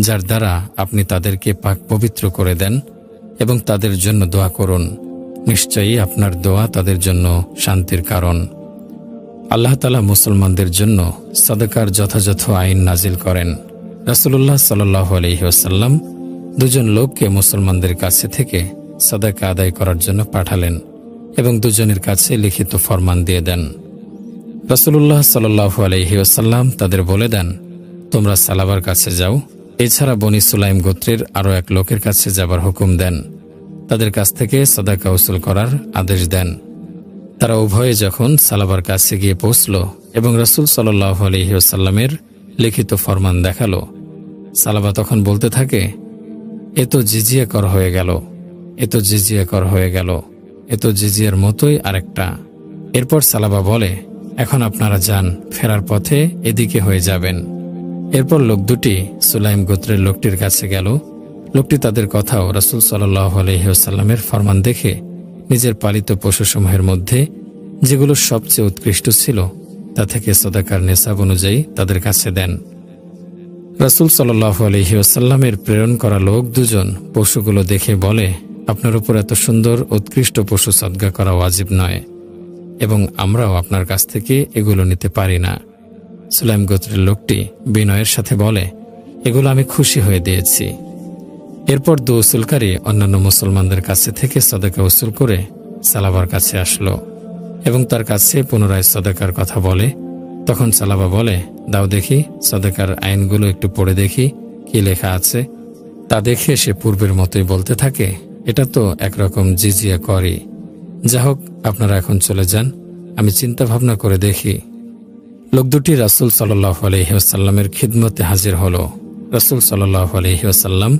যার দ্বারা আপনি তাদেরকে পাক পবিত্র করে দেন, এবং তাদের জন্য দোয়া করুন। নিশ্চয়ই আপনার দোয়া তাদের জন্য শান্তির কারণ। আল্লাহ তাআলা মুসলমানদের জন্য সদকার যথাযথ আইন নাজিল করেন। রাসূলুল্লাহ সাল্লাল্লাহু আলাইহি ওয়াসাল্লাম 2 জন লোককে মুসলমানদের কাছে থেকে সদকা আদায় করার জন্য পাঠালেন এবং 2 জনের কাছে লিখিত ফরমান দিয়ে দেন। রাসূলুল্লাহ সাল্লাল্লাহু আলাইহি ওয়াসাল্লাম তাদের বলে দেন, তোমরা সালাবার কাছে যাও। এছাড়া বনি সুলাইম গোত্রের আরও এক লোকের কাছে যাবার হুকুম দেন। তাদের কাছ থেকে সদকা উসুল করার আদেশ দেন। তারা উভয়ে যখন সালাবার কাছে গিয়ে পৌঁছল এবং রাসূল সাল্লাল্লাহু আলাইহি ওয়াসাল্লামের লিখিত ফরমান দেখালো, সালাবা তখন বলতে থাকে, এ তো জিজিয়া কর হয়ে গেল, এ তো জিজিয়া কর হয়ে গেল, এ তো জিজিয়ার মতোই আরেকটা। এরপর সালাবা বলে, এখন আপনারা যান, ফেরার পথে এদিকে হয়ে যাবেন। এরপর লোক দুটি সুলাইম গোত্রের লোকটির কাছে গেল। লোকটি তাদের কথাও রাসূল সাল্লাল্লাহু আলাইহি ওয়াসাল্লামের ফরমান দেখে নিজের পালিত পশুসমূহের মধ্যে যেগুলো সবচেয়ে উৎকৃষ্ট ছিল তা থেকে সদকার নেসাব অনুযায়ী তাদের কাছে দেন। রাসূল সাল্লাল্লাহু আলাইহি ওয়াসাল্লামের প্রেরণ করা লোক 2 জন পশুগুলো দেখে বলে, আপনার উপর এত সুন্দর উৎকৃষ্ট পশু সদকা করা ওয়াজিব নয়, এবং আমরাও আপনার কাছ থেকে এগুলো নিতে পারি না। সুলাইম গোত্রের লোকটি বিনয়ের সাথে বলে, এগুলো আমি খুশি হয়ে দিয়েছি। এরপর 2 উসুলকারী অন্যান্য মুসলমানদের কাছে থেকে সদকা উসুল করে সালাবার কাছে আসলো। এবং তার কাছে পুনরায় সদকার কথা বলে, তখন সালাবা বলে, দাও দেখি, সদকার আইনগুলো একটু পড়ে দেখি কি লেখা আছে। তা দেখে সে পূর্বের মতোই বলতে থাকে, এটা তো একরকম জিজিয়া করি। যা হোক, আপনারা এখন চলে যান, আমি চিন্তা ভাবনা করে দেখি। লোক দুটি রাসূল সাল্লাল্লাহু আলাইহি ওয়াসাল্লামের খিদমতে হাজির হলো। রাসূল সাল্লাল্লাহু আলাইহি ওয়াসাল্লাম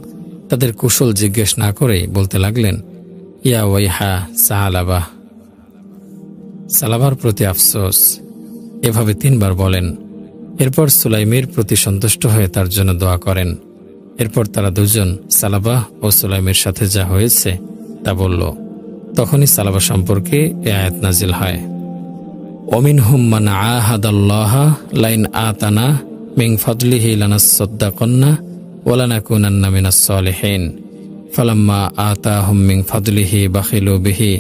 তাদের কুশল জিজ্ঞেস না করেই বলতে লাগলেন, ইয়া ওয়াইহা সালাবা, সালাবার প্রতি আফসোস। এভাবে 3 বার বলেন। এরপর সুলাইমের প্রতি সন্তুষ্ট হয়ে তার জন্য দোয়া করেন। এরপর তারা দুজন সালাবা ও সুলাইমের সাথে যা হয়েছে তা বলল। তখনই সালাবা সম্পর্কে এ আয়াত নাজিল হয়, ওমিনহুম মান আহাদাল্লাহা লাইন আতানা মিন ফাদলিহি লানাসসাদ্দাকান্না ওয়া লানাকুনান্না মিনাস সালিহিন ফালাম্মা আতাহুম মিন ফাদলিহি বাখিলু বিহি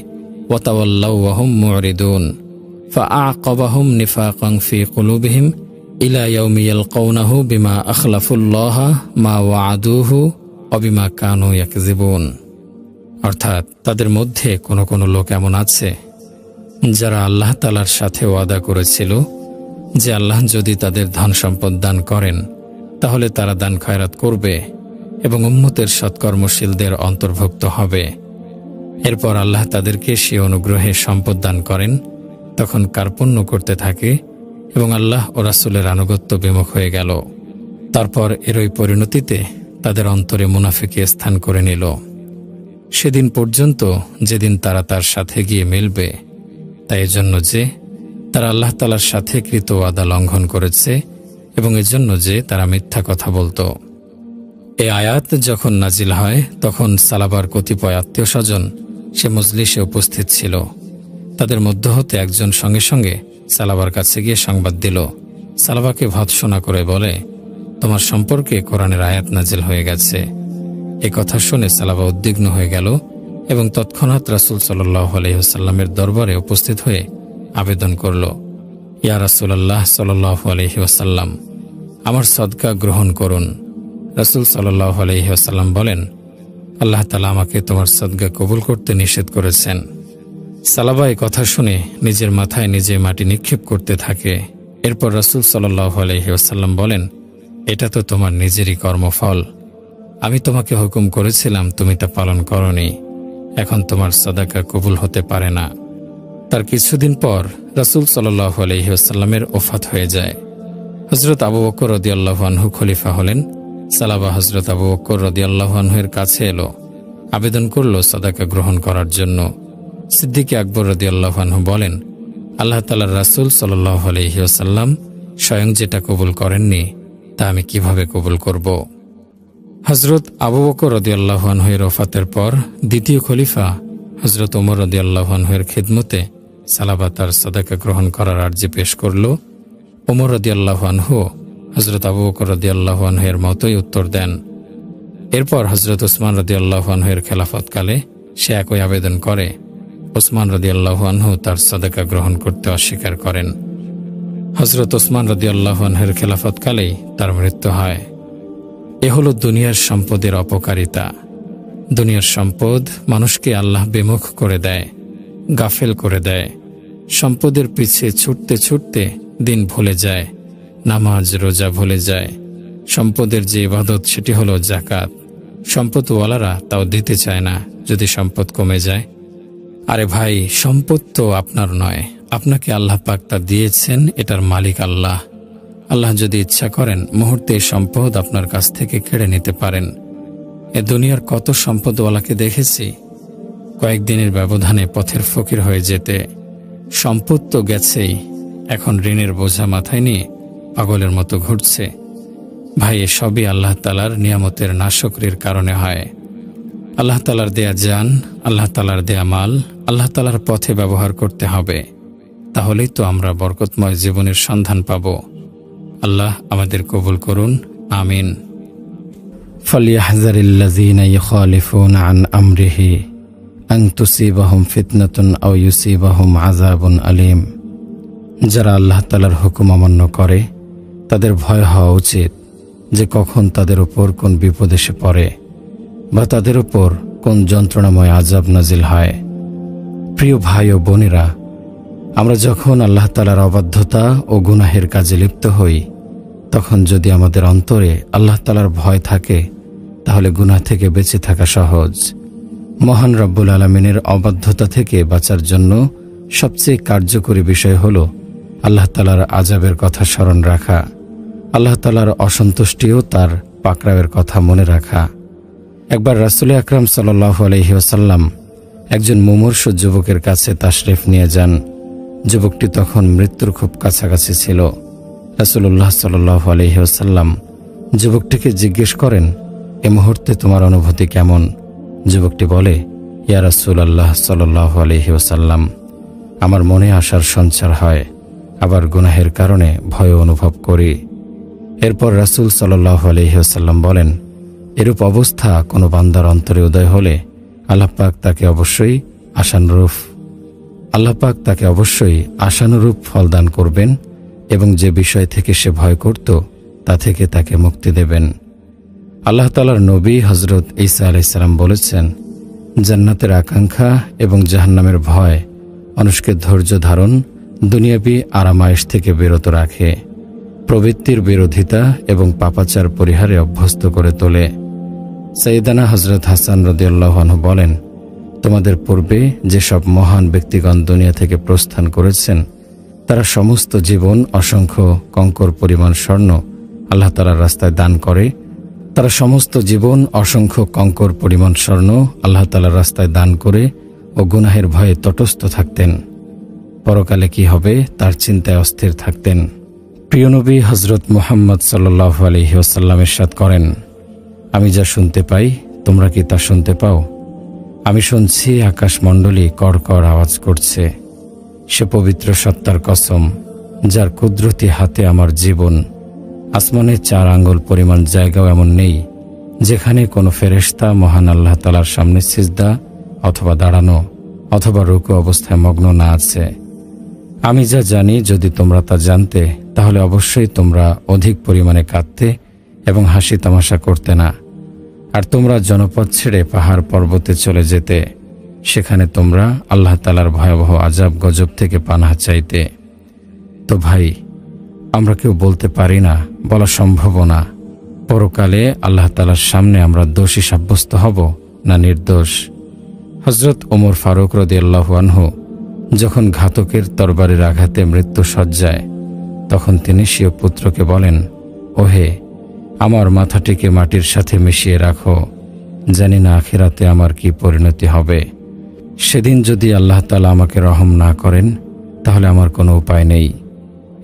ওয়া তাওয়াল্লাউ ওয়া হুম মুরিদুন ফাআকাবাহুম নিফাকান ফি কুলুবিহিম ইলা ইয়াউমি ইয়ালকাউনাহু বিমা আখলাফুল্লাহা মা ওয়াআদুহু ওয়া বিমা কানু ইয়াকযিবুন। অর্থাৎ তাদের মধ্যে কোনো কোনো লোক এমন আছে যারা আল্লাহ তাআলার সাথে ওয়াদা করেছিল যে আল্লাহ যদি তাদের ধন সম্পদ দান করেন তাহলে তারা দান খয়রাত করবে এবং উম্মতের সৎকর্মশীলদের অন্তর্ভুক্ত হবে। এরপর আল্লাহ তাদেরকে সে অনুগ্রহে সম্পদ দান করেন, তখন কার্পণ্য করতে থাকে এবং আল্লাহ ও রাসূলের আনুগত্য বিমুখ হয়ে গেল। তারপর এরই পরিণতিতে তাদের অন্তরে মুনাফিকি স্থান করে নিল, সেদিন পর্যন্ত যেদিন তারা তার সাথে গিয়ে মিলবে। তাই এজন্য যে তারা আল্লাহ তাআলার সাথে কৃত ওয়াদা লঙ্ঘন করেছে এবং এজন্য যে তারা মিথ্যা কথা বলতো। এই আয়াত যখন নাজিল হয় তখন সালাবার কতিপয় আত্মীয় স্বজন সে মজলিসে উপস্থিত ছিল। তাদের মধ্য হতে একজন সঙ্গে সঙ্গে সালাবার কাছে গিয়ে সংবাদ দিল। সালাবাকে ভৎসনা করে বলে, তোমার সম্পর্কে কোরআনের আয়াত নাজিল হয়ে গেছে। এ কথা শুনে সালাবা উদ্বিগ্ন হয়ে গেল এবং তৎক্ষণাৎ রাসূল সাল্লাল্লাহু আলাইহি ওয়াসাল্লামের দরবারে উপস্থিত হয়ে আবেদন করল, ইয়া রাসূলুল্লাহ সাল্লাল্লাহু আলাইহি ওয়াসাল্লাম, আমার সদকা গ্রহণ করুন। রাসূল সাল্লাল্লাহু আলাইহি ওয়াসাল্লাম বলেন, আল্লাহ তাআলা আমাকে তোমার সদকা কবুল করতে নিষেধ করেছেন। সালাবা এই কথা শুনে নিজের মাথায় নিজে মাটি নিক্ষেপ করতে থাকে। এরপর রাসূল সাল্লাল্লাহু আলাইহি ওয়াসাল্লাম বলেন, এটা তো তোমার নিজেরই কর্মফল। আমি তোমাকে হুকুম করেছিলাম, তুমি তা পালন করনি। এখন তোমার সাদাকা কবুল হতে পারে না। তার কিছুদিন পর রাসূল সাল্লাল্লাহু আলাইহি ওয়াসাল্লামের ওফাত হয়ে যায়। হযরত আবু বকর রাদিয়াল্লাহু আনহু খলিফা হলেন। সালাবা হযরত আবু বকর রাদিয়াল্লাহু আনহুর কাছে এলো, আবেদন করল সাদাকা গ্রহণ করার জন্য। সিদ্দিক আকবর রাদিয়াল্লাহু আনহু বলেন, আল্লাহ তাআলার রাসূল সাল্লাল্লাহু আলাইহি ওয়াসাল্লাম স্বয়ং যেটা কবুল করেননি তা আমি কিভাবে কবুল করব। হযরত আবু বকর রাদিয়াল্লাহু আনহুর ওফাতের পর দ্বিতীয় খলিফা হযরত ওমর রাদিয়াল্লাহু আনহুর খিদমতে সালাবা তার সাদাকা গ্রহণ করার আর্জি পেশ করল। ওমর রাদিয়াল্লাহু আনহু হযরত আবু বকর রাদিয়াল্লাহু আনহুর মতোই উত্তর দেন। এরপর হযরত ওসমান রাদিয়াল্লাহু আনহুর খেলাফতকালে সে একই আবেদন করে। ওসমান রাদিয়াল্লাহু আনহু তার সাদাকা গ্রহণ করতে অস্বীকার করেন। হযরত ওসমান রাদিয়াল্লাহু আনহুর খেলাফতকালেই তার মৃত্যু হয়। এ হলো দুনিয়ার সম্পদের অপকারিতা। দুনিয়ার সম্পদ মানুষকে আল্লাহ বিমুখ করে দেয়, গাফেল করে দেয়। সম্পদের পিছে ছুটতে ছুটতে দিন ভুলে যায়, নামাজ রোজা ভুলে যায়। সম্পদের যে ইবাদত সেটি হলো যাকাত। সম্পদওয়ালারা তাও দিতে চায় না যদি সম্পদ কমে যায়। আরে ভাই, সম্পদ তো আপনার নয়, আপনাকে আল্লাহ পাক তা দিয়েছেন, এটার মালিক আল্লাহ। আল্লাহ যদি ইচ্ছা করেন মুহূর্তে সম্পদ আপনার কাছ থেকে কেড়ে নিতে পারেন। এ দুনিয়ার কত সম্পদওয়ালাকে দেখেছি কয়েকদিনের ব্যবধানে পথের ফকির হয়ে যেতে। সম্পদ তো গেছেই, এখন ঋণের বোঝা মাথায় নিয়ে পাগলের মতো ঘুরছে। ভাই, এসবই আল্লাহ তাআলার নিয়ামতের নাশকরির কারণে হয়। আল্লাহ তাআলার দেয়া জান, আল্লাহ তাআলার দেয়া মাল আল্লাহ তাআলার পথে ব্যবহার করতে হবে, তাহলেই তো আমরা বরকতময় জীবনের সন্ধান পাব। আল্লাহ আমাদের কবুল করুন, আমিন। ফালিয়াহযারিল্লাযীনা ইউখালিফুনা আন আমরিহি আন তুসিবাহুম ফিতনাতুন আও ইউসিবাহুম আযাবুন আলীম। যারা আল্লাহ তাআলার হুকুম অমান্য করে তাদের ভয় হওয়া উচিত যে কখন তাদের উপর কোন বিপদ এসে পড়ে বা তাদের উপর কোন যন্ত্রণাময় আযাব নাজিল হয়। প্রিয় ভাই ও বোনেরা, আমরা যখন আল্লাহ তাআলার অবাধ্যতা ও গুনাহের কাজে লিপ্ত হই, তখন যদি আমাদের অন্তরে আল্লাহ তাআলার ভয় থাকে, তাহলে গুনাহ থেকে বেঁচে থাকা সহজ। মহান রব্বুল আলামিনের অবাধ্যতা থেকে বাঁচার জন্য সবচেয়ে কার্যকরী বিষয় হল আল্লাহ তাআলার আযাবের কথা স্মরণ রাখা, আল্লাহ তাআলার অসন্তুষ্টি ও তার পাকড়াওয়ের কথা মনে রাখা। একবার রাসূল আকরাম সাল্লাল্লাহু আলাইহি ওয়াসাল্লাম একজন মুমূর্ষু যুবকের কাছে তাশরিফ নিয়ে যান। যুবকটি তখন মৃত্যুর খুব কাছাকাছি ছিল। রাসূলুল্লাহ সাল্লাল্লাহু আলাইহি ওয়াসাল্লাম যুবকটিকে জিজ্ঞেস করেন, এ মুহূর্তে তোমার অনুভূতি কেমন? যুবকটি বলে, ইয়া রাসূলুল্লাহ সাল্লাল্লাহু আলাইহি ওয়াসাল্লাম, আমার মনে আশার সঞ্চার হয়, আবার গুনাহের কারণে ভয় অনুভব করি। এরপর রাসূল সাল্লাল্লাহু আলাইহি ওয়াসাল্লাম বলেন, এরূপ অবস্থা কোনো বান্দার অন্তরে উদয় হলে আল্লাহ পাক তাকে অবশ্যই আশানুরূপ ফল দান করবেন এবং যে বিষয় থেকে সে ভয় করত তা থেকে তাকে মুক্তি দেবেন। আল্লাহ তাআলার নবী হযরত ঈসা আলাইহিস সালাম বলেছেন, জান্নাতের আকাঙ্ক্ষা এবং জাহান্নামের ভয় মানুষকে ধৈর্য ধারণ, দুনিয়াবী আরামায়েশ থেকে বিরত রাখে, প্রবৃত্তির বিরোধিতা এবং পাপাচার পরিহারে অভ্যস্ত করে তোলে। সাইয়েদানা হযরত হাসান রাদিয়াল্লাহু আনহু বলেন, তোমাদের পূর্বে যেসব মহান ব্যক্তিগণ দুনিয়া থেকে প্রস্থান করেছেন, তারা সমস্ত জীবন অসংখ্য কঙ্কর পরিমাণ স্বর্ণ আল্লাহ তাআলার রাস্তায় দান করে। ও গুনাহের ভয়ে তটস্থ থাকতেন। পরকালে কি হবে তার চিন্তায় অস্থির থাকতেন। প্রিয় নবী হযরত মুহাম্মদ সাল্লাল্লাহু আলাইহি ওয়াসাল্লাম ইরশাদ করেন, আমি যা শুনতে পাই তোমরা কি তা শুনতে পাও? আমি শুনছি আকাশমণ্ডলী কড়কড় আওয়াজ করছে। সে পবিত্র সত্তার কসম, যার কুদরতি হাতে আমার জীবন। আসমানে 4 আঙ্গুল পরিমাণ জায়গাও এমন নেই যেখানে কোনো ফেরেশতা মহান আল্লাহ তাআলার সামনে সিজদা অথবা দাঁড়ানো অথবা রুকু অবস্থায় মগ্ন না আছে। আমি যা জানি যদি তোমরা তা জানতে, তাহলে অবশ্যই তোমরা অধিক পরিমাণে কাঁদতে এবং হাসি তামাশা করতে না। আর তোমরা জনপদ ছেড়ে পাহাড় পর্বতে চলে যেতে, সেখানে তোমরা আল্লাহ তাআলার ভয়াবহ আযাব গজব থেকে পানাহ চাইতে। তো ভাই, আমরা কেউ বলতে পারি না, বলা সম্ভবও না, পরকালে আল্লাহ তাআলার সামনে আমরা দোষী সাব্যস্ত হব না নির্দোষ। হযরত ওমর ফারুক রাদিয়াল্লাহু আনহু যখন ঘাতকের তরবারির আঘাতে মৃত্যু সজ্জায়, তখন তিনি স্বীয় পুত্রকে বলেন, ওহে, আমার মাথাটিকে মাটির সাথে মিশিয়ে রাখো, জানি না আখিরাতে আমার কি পরিণতি হবে। সেদিন যদি আল্লাহ তাআলা আমাকে রহম না করেন, তাহলে আমার কোনো উপায় নেই।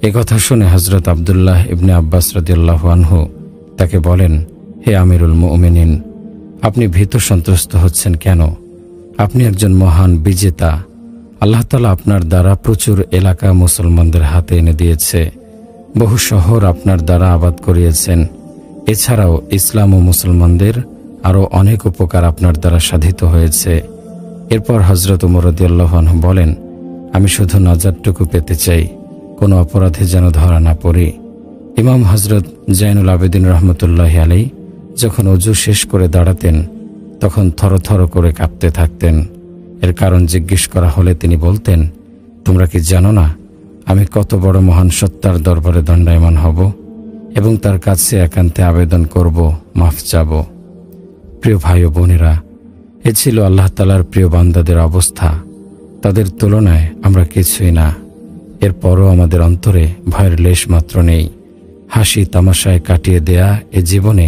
একথা শুনে হযরত আব্দুল্লাহ ইবনে আব্বাস রাদিয়াল্লাহু আনহু তাকে বলেন, হে আমিরুল মুমিনিন, আপনি ভীত সন্ত্রস্ত হচ্ছেন কেন? আপনি একজন মহান বিজেতা। আল্লাহ তাআলা আপনার দ্বারা প্রচুর এলাকা মুসলমানদের হাতে এনে দিয়েছে, বহু শহর আপনার দ্বারা আবাদ করিয়েছেন। এছাড়াও ইসলাম ও মুসলমানদের আরও অনেক উপকার আপনার দ্বারা সাধিত হয়েছে। এরপর হযরত ওমর রাদিয়াল্লাহু আনহু বলেন, আমি শুধু নাজাতটুকু পেতে চাই, কোনো অপরাধে যেন ধরা না পড়ি। ইমাম হযরত জাইনুল আবেদিন রহমতুল্লাহি আলাইহি যখন ওযু শেষ করে দাঁড়াতেন, তখন থরথর করে কাঁপতে থাকতেন। এর কারণ জিজ্ঞেস করা হলে তিনি বলতেন, তোমরা কি জানো না আমি কত বড় মহান সত্তার দরবারে দণ্ডায়মান হব এবং তার কাছে একান্তে আবেদন করব, মাফ চাব। প্রিয় ভাই ও বোনেরা, এ ছিল আল্লাহ তাআলার প্রিয় বান্দাদের অবস্থা। তাদের তুলনায় আমরা কিছুই না। এরপরও আমাদের অন্তরে ভয়ের লেশ মাত্র নেই। হাসি তামাশায় কাটিয়ে দেয়া এ জীবনে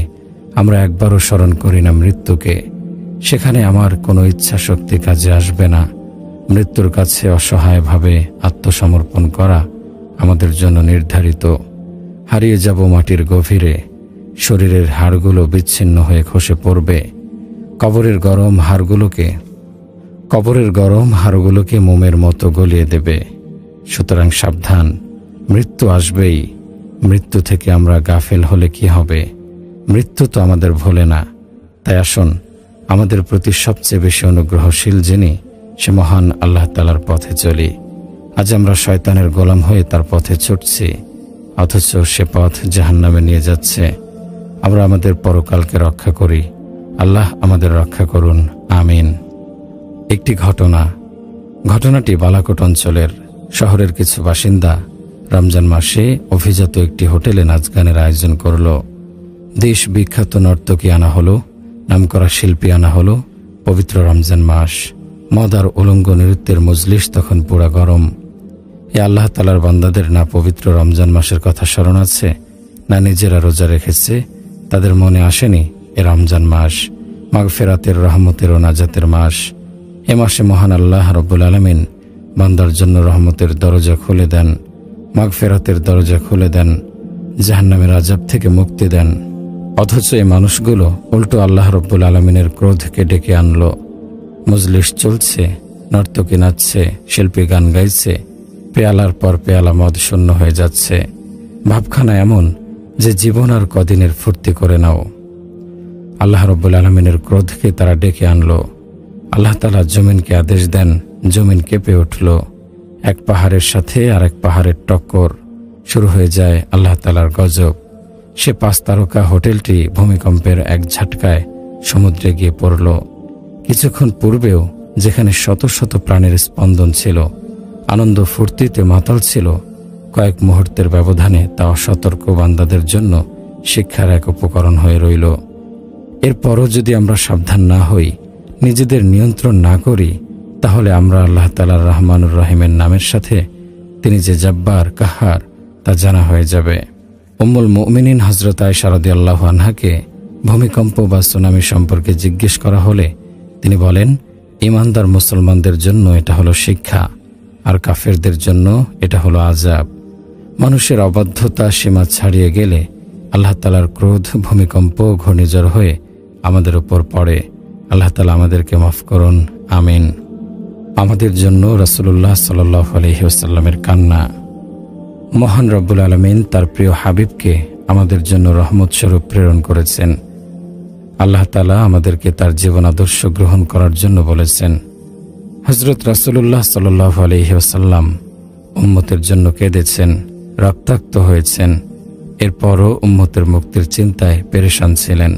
আমরা একবারও স্মরণ করি না মৃত্যুকে। সেখানে আমার কোনো ইচ্ছা শক্তি কাজে আসবে না। মৃত্যুর কাছে অসহায়ভাবে আত্মসমর্পণ করা আমাদের জন্য নির্ধারিত। হারিয়ে যাব মাটির গভীরে, শরীরের হাড়গুলো বিচ্ছিন্ন হয়ে খসে পড়বে। কবরের গরম হাড়গুলোকে মোমের মতো গলিয়ে দেবে। সুতরাং সাবধান, মৃত্যু আসবেই। মৃত্যু থেকে আমরা গাফেল হলে কি হবে? মৃত্যু তো আমাদের ভোলে না। তাই আসুন, আমাদের প্রতি সবচেয়ে বেশি অনুগ্রহশীল যিনি, সে মহান আল্লাহ তাআলার পথে চলি। আজ আমরা শয়তানের গোলাম হয়ে তার পথে ছুটছি, অথচ সে পথ জাহান্নামে নিয়ে যাচ্ছে। আমরা আমাদের পরকালকে রক্ষা করি। আল্লাহ আমাদের রক্ষা করুন, আমিন। একটি ঘটনাটি বালাকোট অঞ্চলের। শহরের কিছু বাসিন্দা রমজান মাসে অভিজাত একটি হোটেলে নাচ গানের আয়োজন করল। দেশ বিখ্যাত নর্তকী আনা হলো, নামকরা শিল্পী আনা হলো। পবিত্র রমজান মাস, মদ আর উলঙ্গ নৃত্যের মজলিস তখন পুরা গরম। এ আল্লাহ তাআলার বান্দাদের না পবিত্র রমজান মাসের কথা স্মরণ আছে, না নিজেরা রোজা রেখেছে, তাদের মনে আসেনি এ রমজান মাস মাগফিরাতের, রহমতের ও নাজাতের মাস। এ মাসে মহান আল্লাহ রব্বুল আলামিন বান্দার জন্য রহমতের দরজা খুলে দেন, মাগফিরাতের দরজা খুলে দেন, জাহান্নামের আযাব থেকে মুক্তি দেন। অথচ এই মানুষগুলো উল্টো আল্লাহ রব্বুল আলামিনের ক্রোধকে ডেকে আনলো। মজলিস চলছে, নর্তকী নাচছে, শিল্পী গান গাইছে, পেয়ালার পর পেয়ালা মদ শূন্য হয়ে যাচ্ছে। ভাবখানা এমন যে জীবন আর কদিনের ফুর্তি করে নাও। আল্লাহ রব্বুল আলামিনের ক্রোধকে তারা ডেকে আনলো। আল্লাহ তাআলা জমিনকে আদেশ দেন, জমিন কেঁপে উঠল। এক পাহাড়ের সাথে আর এক পাহাড়ের টক্কর, শুরু হয়ে যায় আল্লাহ তাআলার গজব। সে 5 তারকা হোটেলটি ভূমিকম্পের এক ঝাটকায় সমুদ্রে গিয়ে পড়ল। কিছুক্ষণ পূর্বেও যেখানে শত শত প্রাণের স্পন্দন ছিল, আনন্দ ফুর্তিতে মাতাল ছিল, কয়েক মুহূর্তের ব্যবধানে তা অসতর্ক বান্দাদের জন্য শিক্ষার এক উপকরণ হয়ে রইল। এরপরও যদি আমরা সাবধান না হই, নিজেদের নিয়ন্ত্রণ না করি, তাহলে আমরা আল্লাহ তাআলা রহমানুর রহিমের নামের সাথে তিনি যে জব্বার কাহার তা জানা হয়ে যাবে। উম্মুল মুমিনিন হযরত আয়েশা রাদিয়াল্লাহু আনহাকে ভূমিকম্প বা সুনামি সম্পর্কে জিজ্ঞেস করা হলে তিনি বলেন, ঈমানদার মুসলমানদের জন্য এটা হলো শিক্ষা, আর কাফেরদের জন্য এটা হলো আযাব। মানুষের অবাধ্যতা সীমা ছাড়িয়ে গেলে আল্লাহ তাআলার ক্রোধ ভূমিকম্প ঘূর্ণিঝড় হয়ে আমাদের উপর পড়ে। আল্লাহ তাআলা আমাদেরকে মাফ করুন, আমিন। আমাদের জন্য রাসূলুল্লাহ সাল্লাল্লাহু আলাইহি ওয়াসাল্লামের কান্না। মহান রব্বুল আলামিন তার প্রিয় হাবিবকে আমাদের জন্য রহমত স্বরূপ প্রেরণ করেছেন। আল্লাহ তাআলা আমাদেরকে তার জীবন আদর্শ গ্রহণ করার জন্য বলেছেন। হযরত রাসূলুল্লাহ সাল্লাল্লাহু আলাইহি ওয়াসাল্লাম উম্মতের জন্য কেঁদেছেন, রক্তাক্ত হয়েছেন। এরপরও উম্মতের মুক্তির চিন্তায় পেরেশান ছিলেন।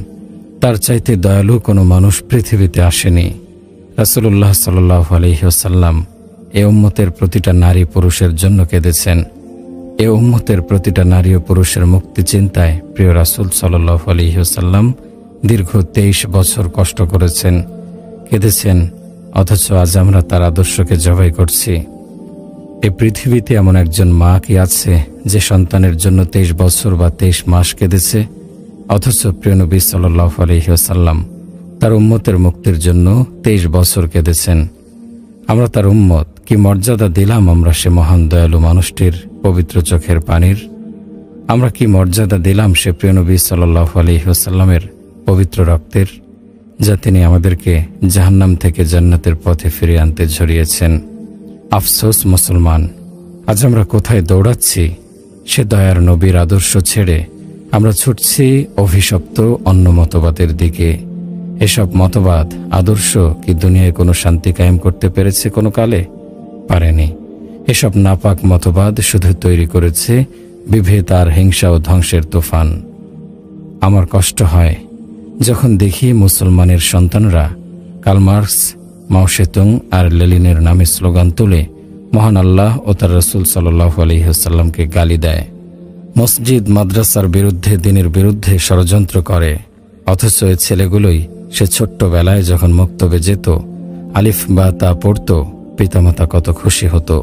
তার চাইতে দয়ালু কোনো মানুষ পৃথিবীতে আসেনি। রাসূলুল্লাহ সাল্লাল্লাহু আলাইহি ওয়াসাল্লাম এ উম্মতের প্রতিটা নারী পুরুষের জন্য কেঁদেছেন। এ উম্মতের প্রতিটা নারী ও পুরুষের মুক্তি চিন্তায় প্রিয় রাসূল সাল্লাল্লাহু আলাইহি ওয়াসাল্লাম দীর্ঘ 23 বছর কষ্ট করেছেন, কেঁদেছেন। অথচ আজ আমরা তার আদর্শকে জবাই করছি। এই পৃথিবীতে এমন একজন মা কি আছে যে সন্তানের জন্য 23 বছর বা 23 মাস কেঁদেছে? অথচ প্রিয় নবী সাল্লাল্লাহু আলাইহি ওয়াসাল্লাম তার উম্মতের মুক্তির জন্য 23 বছর কেঁদেছেন। আমরা তার উম্মত, কি মর্যাদা দিলাম আমরা সে মহান দয়ালু মানুষটির পবিত্র চোখের পানির? আমরা কি মর্যাদা দিলাম সে প্রিয় নবী সাল্লাল্লাহু আলাইহি ওয়াসাল্লামের পবিত্র রক্তের, যা তিনি আমাদেরকে জাহান্নাম থেকে জান্নাতের পথে ফিরিয়ে আনতে ঝরিয়েছেন? আফসোস মুসলমান, আজ আমরা কোথায় দৌড়াচ্ছি? সে দয়ার নবীর আদর্শ ছেড়ে আমরা ছুটছি অভিশপ্ত অন্য মতবাদের দিকে। এসব মতবাদ আদর্শ কি দুনিয়ায় কোনো শান্তি কায়েম করতে পেরেছে কোনো কালে? পারেনি। এসব নাপাক মতবাদ শুধু তৈরি করেছে বিভেদ আর হিংসা ও ধ্বংসের তুফান। আমার কষ্ট হয় যখন দেখি মুসলমানের সন্তানরা কার্ল মার্কস, মাও সেতুং আর লেনিনের নামে স্লোগান তুলে মহান আল্লাহ ও তার রাসূল সাল্লাল্লাহু আলাইহি ওয়াসাল্লামকে গালি দেয়, মসজিদ মাদ্রাসার বিরুদ্ধে, দ্বীনের বিরুদ্ধে ষড়যন্ত্র করে। অথচ এই ছেলেগুলোই সে ছোট্টবেলায় যখন মক্তবে যেত, আলিফ বা তা পড়ত, পিতামাতা কত খুশি হতো।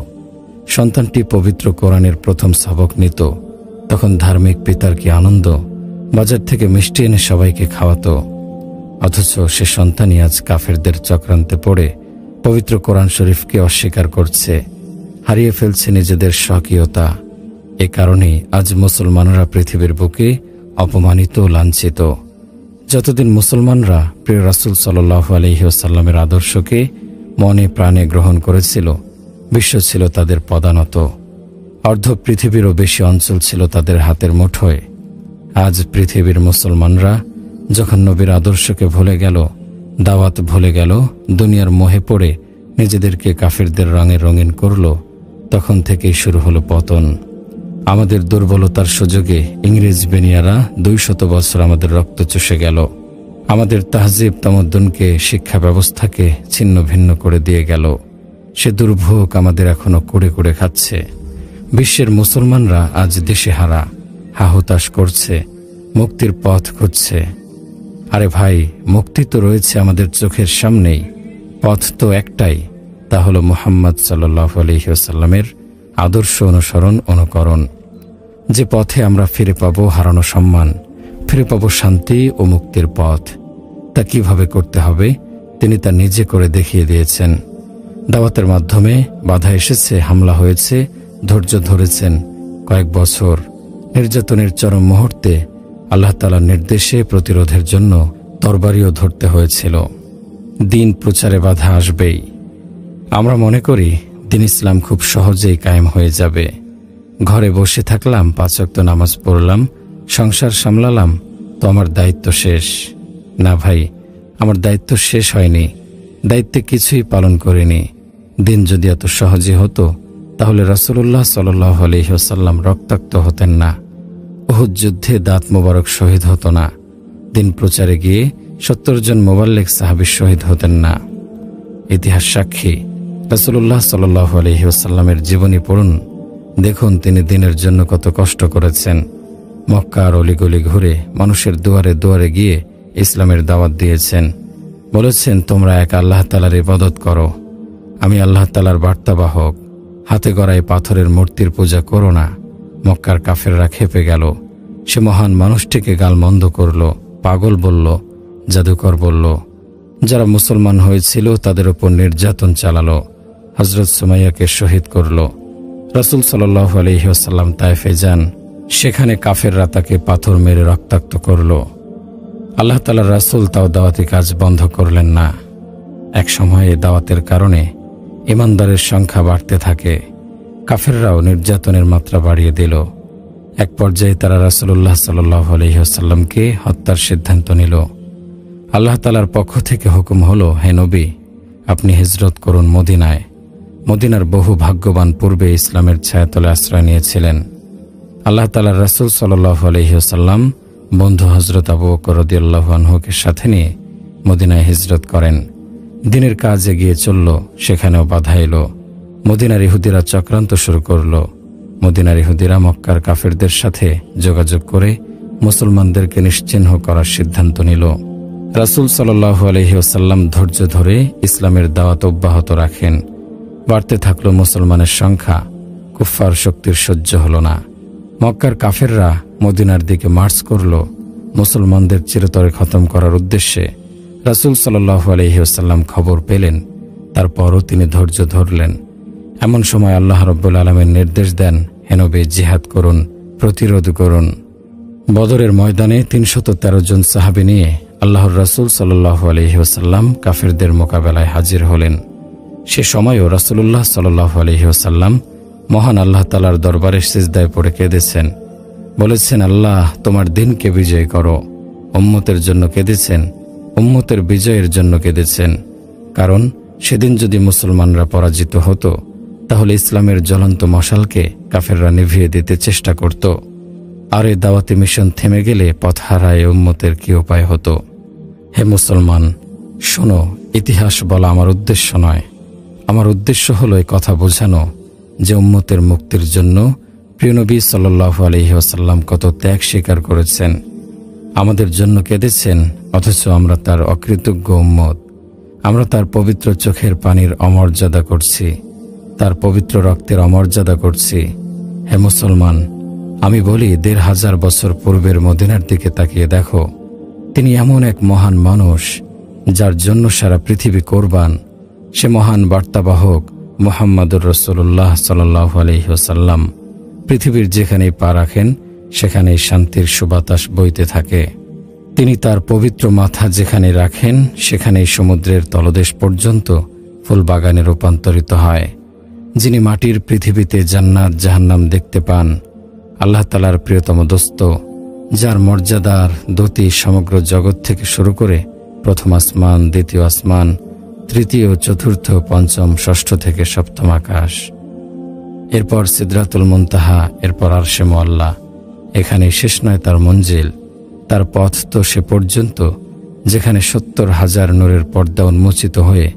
সন্তানটি পবিত্র কোরআনের প্রথম সবক নিত, তখন ধার্মিক পিতার কি আনন্দ, বাজার থেকে মিষ্টি এনে সবাইকে খাওয়াতো। অথচ সে সন্তানই আজ কাফেরদের চক্রান্তে পড়ে পবিত্র কোরআন শরীফকে অস্বীকার করছে, হারিয়ে ফেলছে নিজেদের স্বকীয়তা। এ কারণেই আজ মুসলমানরা পৃথিবীর বুকে অপমানিত ও লাঞ্ছিত। যতদিন মুসলমানরা প্রিয় রাসূল সাল্লাল্লাহু আলাইহি ওয়াসাল্লামের আদর্শকে মনে প্রাণে গ্রহণ করেছিল, বিশ্ব ছিল তাদের পদানত। অর্ধ পৃথিবীরও বেশি অঞ্চল ছিল তাদের হাতের মুঠোয়। আজ পৃথিবীর মুসলমানরা যখন নবীর আদর্শকে ভুলে গেল, দাওয়াত ভুলে গেল, দুনিয়ার মোহে পড়ে নিজেদেরকে কাফিরদের রঙে রঙিন করল, তখন থেকেই শুরু হলো পতন। আমাদের দুর্বলতার সুযোগে ইংরেজ বেনিয়ারা 200 বছর আমাদের রক্ত চুষে গেল। আমাদের তাহজিব তামাদ্দুনকে, শিক্ষা ব্যবস্থাকে ছিন্ন ভিন্ন করে দিয়ে গেল। সে দুর্ভোগ আমাদের এখনো কুড়ে কুড়ে খাচ্ছে। বিশ্বের মুসলমানরা আজ দিশেহারা, হাহুতাশ করছে, মুক্তির পথ খুঁজছে। আরে ভাই, মুক্তি তো রয়েছে আমাদের চোখের সামনেই, পথ তো একটাই, তা হলো মুহাম্মদ সাল্লাল্লাহু আলাইহি ওয়াসাল্লামের আদর্শ অনুসরণ অনুকরণ। যে পথে আমরা ফিরে পাবো হারানো সম্মান, ফিরে পাবো শান্তি ও মুক্তির পথ। তা কিভাবে করতে হবে তিনি তা নিজে করে দেখিয়ে দিয়েছেন। দাওয়াতের মাধ্যমে বাধা এসেছে, হামলা হয়েছে, ধৈর্য ধরেছেন কয়েক বছর। নির্যাতনের চরম মুহূর্তে আল্লাহ তাআলার নির্দেশে প্রতিরোধের জন্য তরবারিও ধরতে হয়েছিল। দিন প্রচারে বাধা আসবেই। আমরা মনে করি দিন ইসলাম খুব সহজেই কায়েম হয়ে যাবে। ঘরে বসে থাকলাম, 5 ওয়াক্ত নামাজ পড়লাম, সংসার সামলালাম, তো আমার দায়িত্ব শেষ। না ভাই, আমার দায়িত্ব শেষ হয়নি, দায়িত্বে কিছুই পালন করিনি। দিন যদি এত সহজে হতো তাহলে রাসূলুল্লাহ সাল্লাল্লাহু আলাইহি ওয়াসাল্লাম রক্তাক্ত হতেন না, উহুদ যুদ্ধে দাঁত মোবারক শহীদ হতো না, দিন প্রচারে গিয়ে 70 জন মুবাল্লিগ সাহাবী শহীদ হতেন না। ইতিহাস সাক্ষী, রাসূলুল্লাহ সাল্লাল্লাহু আলাইহি ওয়াসাল্লামের জীবনী পড়ুন, দেখুন তিনি দিনের জন্য কত কষ্ট করেছেন। মক্কার অলিগলি ঘুরে মানুষের দুয়ারে দুয়ারে গিয়ে ইসলামের দাওয়াত দিয়েছেন। বলেছেন, তোমরা এক আল্লাহ তাআলার ইবাদত করো, আমি আল্লাহ তাআলার বার্তাবাহক, হাতে গড়ায় পাথরের মূর্তির পূজা করো না। মক্কার কাফেররা খেপে গেল। সে মহান মানুষটিকে গালমন্দ করল, পাগল বলল, জাদুকর বলল। যারা মুসলমান হয়েছিল তাদের উপর নির্যাতন চালালো, হযরত সুমাইয়াকে শহীদ করল। রাসূল সাল্লাল্লাহু আলাইহি ওয়াসাল্লাম তায়েফে যান, সেখানে কাফেররা তাকে পাথর মেরে রক্তাক্ত করল। আল্লাহ তাআলার রাসূল তাও দাওয়াতি কাজ বন্ধ করলেন না। এক সময়ে দাওয়াতের কারণে ঈমানদারের সংখ্যা বাড়তে থাকে, কাফেররাও নির্যাতনের মাত্রা বাড়িয়ে দিল। এক পর্যায়ে তারা রাসূলুল্লাহ সাল্লাল্লাহু আলাইহি ওয়াসাল্লামকে হত্যার সিদ্ধান্ত নিল। আল্লাহ তাআলার পক্ষ থেকে হুকুম হলো, হে নবী, আপনি হিজরত করুন মদিনায়। মদিনার বহু ভাগ্যবান পূর্বে ইসলামের ছায়াতলে আশ্রয় নিয়েছিলেন। আল্লাহ তাআলার রাসূল সাল্লাল্লাহু আলাইহি ওয়াসাল্লাম বন্ধু হযরত আবু বকর রাদিয়াল্লাহু আনহুকে সাথে নিয়ে মদিনায় হিজরত করেন। দিনের কাজ এগিয়ে চলল, সেখানেও বাধা এলো। মদিনার ইহুদিরা চক্রান্ত শুরু করল। মদিনার ইহুদিরা মক্কার কাফেরদের সাথে যোগাযোগ করে মুসলমানদেরকে নিশ্চিহ্ন করার সিদ্ধান্ত নিল। রাসূল সাল্লাল্লাহু আলাইহি ওয়াসাল্লাম ধৈর্য ধরে ইসলামের দাওয়াত অব্যাহত রাখেন। বাড়তে থাকল মুসলমানের সংখ্যা, কুফফার শক্তির সহ্য হল না। মক্কার কাফেররা মদিনার দিকে মার্চ করল মুসলমানদের চিরতরে খতম করার উদ্দেশ্যে। রাসূল সাল্লাল্লাহু আলাইহি ওয়াসাল্লাম খবর পেলেন, তারপরও তিনি ধৈর্য ধরলেন। এমন সময় আল্লাহ রাব্বুল আলামিন নির্দেশ দেন, হে নবী, জিহাদ করুন, প্রতিরোধ করুন। বদরের ময়দানে 313 জন সাহাবী নিয়ে আল্লাহর রাসূল সাল্লাল্লাহু আলাইহি ওয়াসাল্লাম কাফেরদের মোকাবেলায় হাজির হলেন। সে সময়ও রাসূলুল্লাহ সাল্লাল্লাহু আলাইহি ওয়াসাল্লাম মহান আল্লাহ তাআলার দরবারে সিজদায় পড়ে কেঁদেছেন, বলেছেন, আল্লাহ, তোমার দিনকে বিজয় করো। উম্মতের জন্য কেঁদেছেন, উম্মতের বিজয়ের জন্য কেঁদেছেন। কারণ সেদিন যদি মুসলমানরা পরাজিত হতো তাহলে ইসলামের জ্বলন্ত মশালকে কাফেররা নিভিয়ে দিতে চেষ্টা করত। আর এই দাওয়াতি মিশন থেমে গেলে পথহারায় উম্মতের কি উপায় হতো? হে মুসলমান, শোনো, ইতিহাস বলা আমার উদ্দেশ্য নয়। আমার উদ্দেশ্য হলো এই কথা বোঝানো যে উম্মতের মুক্তির জন্য প্রিয় নবী সাল্লাল্লাহু আলাইহি ওয়াসাল্লাম কত ত্যাগ স্বীকার করেছেন, আমাদের জন্য কেঁদেছেন, অথচ আমরা তার অকৃতজ্ঞ উম্মত। আমরা তার পবিত্র চোখের পানির অমর্যাদা করছি, তার পবিত্র রক্তের অমর্যাদা করছি। হে মুসলমান, আমি বলি 1500 বছর পূর্বের মদিনার দিকে তাকিয়ে দেখো। তিনি এমন এক মহান মানুষ যার জন্য সারা পৃথিবী কোরবান। সে মহান বার্তাবাহক মুহাম্মদুর রাসূলুল্লাহ সাল্লাল্লাহু আলাইহি ওয়াসাল্লাম। পৃথিবীর যেখানেই পা রাখেন সেখানেই শান্তির সুবাতাস বইতে থাকে। তিনি তার পবিত্র মাথা যেখানে রাখেন সেখানেই সমুদ্রের তলদেশ পর্যন্ত ফুলবাগানে রূপান্তরিত হয়। যিনি মাটির পৃথিবীতে জান্নাত জাহান্নাম দেখতে পান, আল্লাহ তাআলার প্রিয়তম দোস্ত, যার মর্যাদার দ্যুতি সমগ্র জগৎ থেকে শুরু করে প্রথম আসমান, দ্বিতীয় আসমান, তৃতীয়, চতুর্থ, পঞ্চম, ষষ্ঠ থেকে সপ্তম আকাশ, এরপর সিদরাতুল মুনতাহা, এরপর আরশে মুআল্লা। এখানে শেষ নয় তার মঞ্জিল। তার পথ তো সে পর্যন্ত যেখানে 70,000 নূরের পর্দা উন্মোচিত হয়ে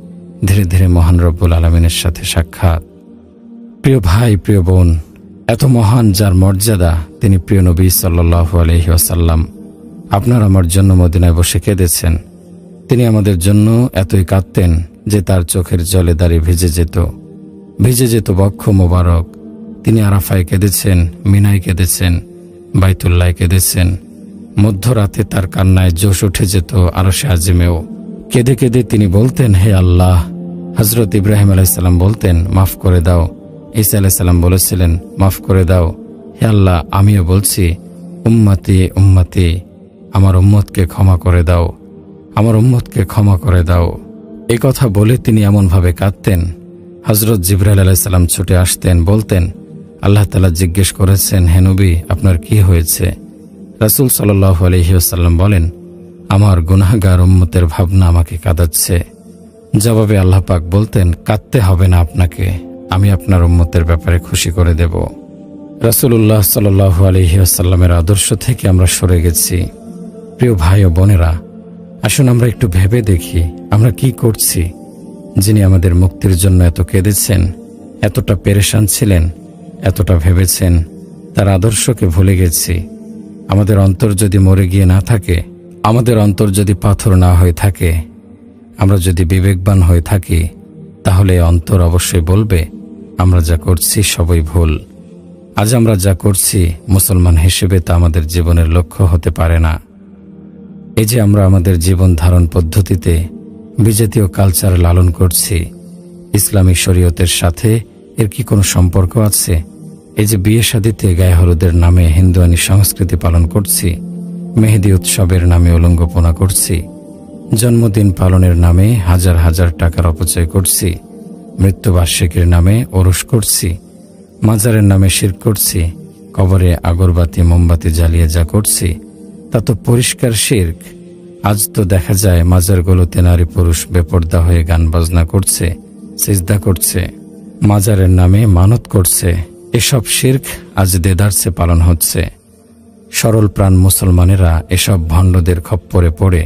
ধীরে ধীরে মহান রব্বুল আলামিনের সাথে সাক্ষাৎ। প্রিয় ভাই, প্রিয় বোন, এত মহান যার মর্যাদা, তিনি প্রিয় নবী সাল্লাল্লাহু আলাইহি ওয়াসাল্লাম আপনার আমার জন্য মদিনায় বসে কেঁদেছেন। তিনি আমাদের জন্য এতই কাঁদতেন যে তার চোখের জলে দাঁড়িয়ে ভিজে যেত বক্ষ মোবারক। তিনি আরাফায় কেঁদেছেন, মিনায় কেঁদেছেন, বাইতুল্লায় কেঁদেছেন। মধ্যরাতে তার কান্নায় জোশ উঠে যেত আরশে আজিমেও। কেঁদে কেঁদে তিনি বলতেন, হে আল্লাহ। হযরত ইব্রাহিম আলাইহিস সালাম বলতেন, মাফ করে দাও। ঈসা আলাইহিস সালাম বলেছিলেন, মাফ করে দাও। হে আল্লাহ, আমিও বলছি, উম্মতি উম্মতি, আমার উম্মতকে ক্ষমা করে দাও, আমার উম্মতকে ক্ষমা করে দাও। এই কথা বলে তিনি এমনভাবে কাঁদতেন, হযরত জিবরাইল আলাইহিস সালাম ছুটে আসতেন, বলতেন, আল্লাহ তাআলা জিজ্ঞেস করেছেন, হে নবী, আপনার কি হয়েছে? রাসূল সাল্লাল্লাহু আলাইহি ওয়াসাল্লাম বলেন, আমার গুনাহগার উম্মতের ভাবনা আমাকে কাঁদাচ্ছে। জবাবে আল্লাহ পাক বলতেন, কাঁদতে হবে না আপনাকে, আমি আপনার উম্মতের ব্যাপারে খুশি করে দেব। রাসূলুল্লাহ সাল্লাল্লাহু আলাইহি ওয়াসাল্লামের আদর্শ থেকে আমরা সরে গেছি। প্রিয় ভাই ও বোনেরা, আসুন আমরা একটু ভেবে দেখি আমরা কি করছি। যিনি আমাদের মুক্তির জন্য এত কেঁদেছেন, এতটা পেরেশান ছিলেন, এতটা ভেবেছেন, তার আদর্শকে ভুলে গেছি। আমাদের অন্তর যদি মরে গিয়ে না থাকে, আমাদের অন্তর যদি পাথর না হয়ে থাকে, আমরা যদি বিবেকবান হয়ে থাকি, তাহলে অন্তর অবশ্যই বলবে আমরা যা করছি সবই ভুল। আজ আমরা যা করছি মুসলমান হিসেবে তা আমাদের জীবনের লক্ষ্য হতে পারে না। এই যে আমরা আমাদের জীবন ধারণ পদ্ধতিতে বিজাতীয় কালচার লালন করছি, ইসলামী শরীয়তের সাথে এর কি কোনো সম্পর্ক আছে? এই যে বিয়ে শাদীতে গায়ে হলুদের নামে হিন্দুয়ানি সংস্কৃতি পালন করছি, মেহেদি উৎসবের নামে উলঙ্গপনা করছি, জন্মদিন পালনের নামে হাজার হাজার টাকার অপচয় করছি, মৃত্যুবার্ষিকীর নামে ওরস করছি, মাজারের নামে শিরক করছি, কবরে আগরবাতি মোমবাতি জ্বালিয়ে যা করছি তা তো পরিষ্কার শিরক। আজ তো দেখা যায় মাজারগুলোতে নারী পুরুষ বেপর্দা হয়ে গান বাজনা করছে, সিজদা করছে, মাজারের নামে মানত করছে। এসব শিরক আজ দেদারসে পালন হচ্ছে। সরল প্রাণ মুসলমানেরা এসব ভণ্ডদের খপ্পরে পড়ে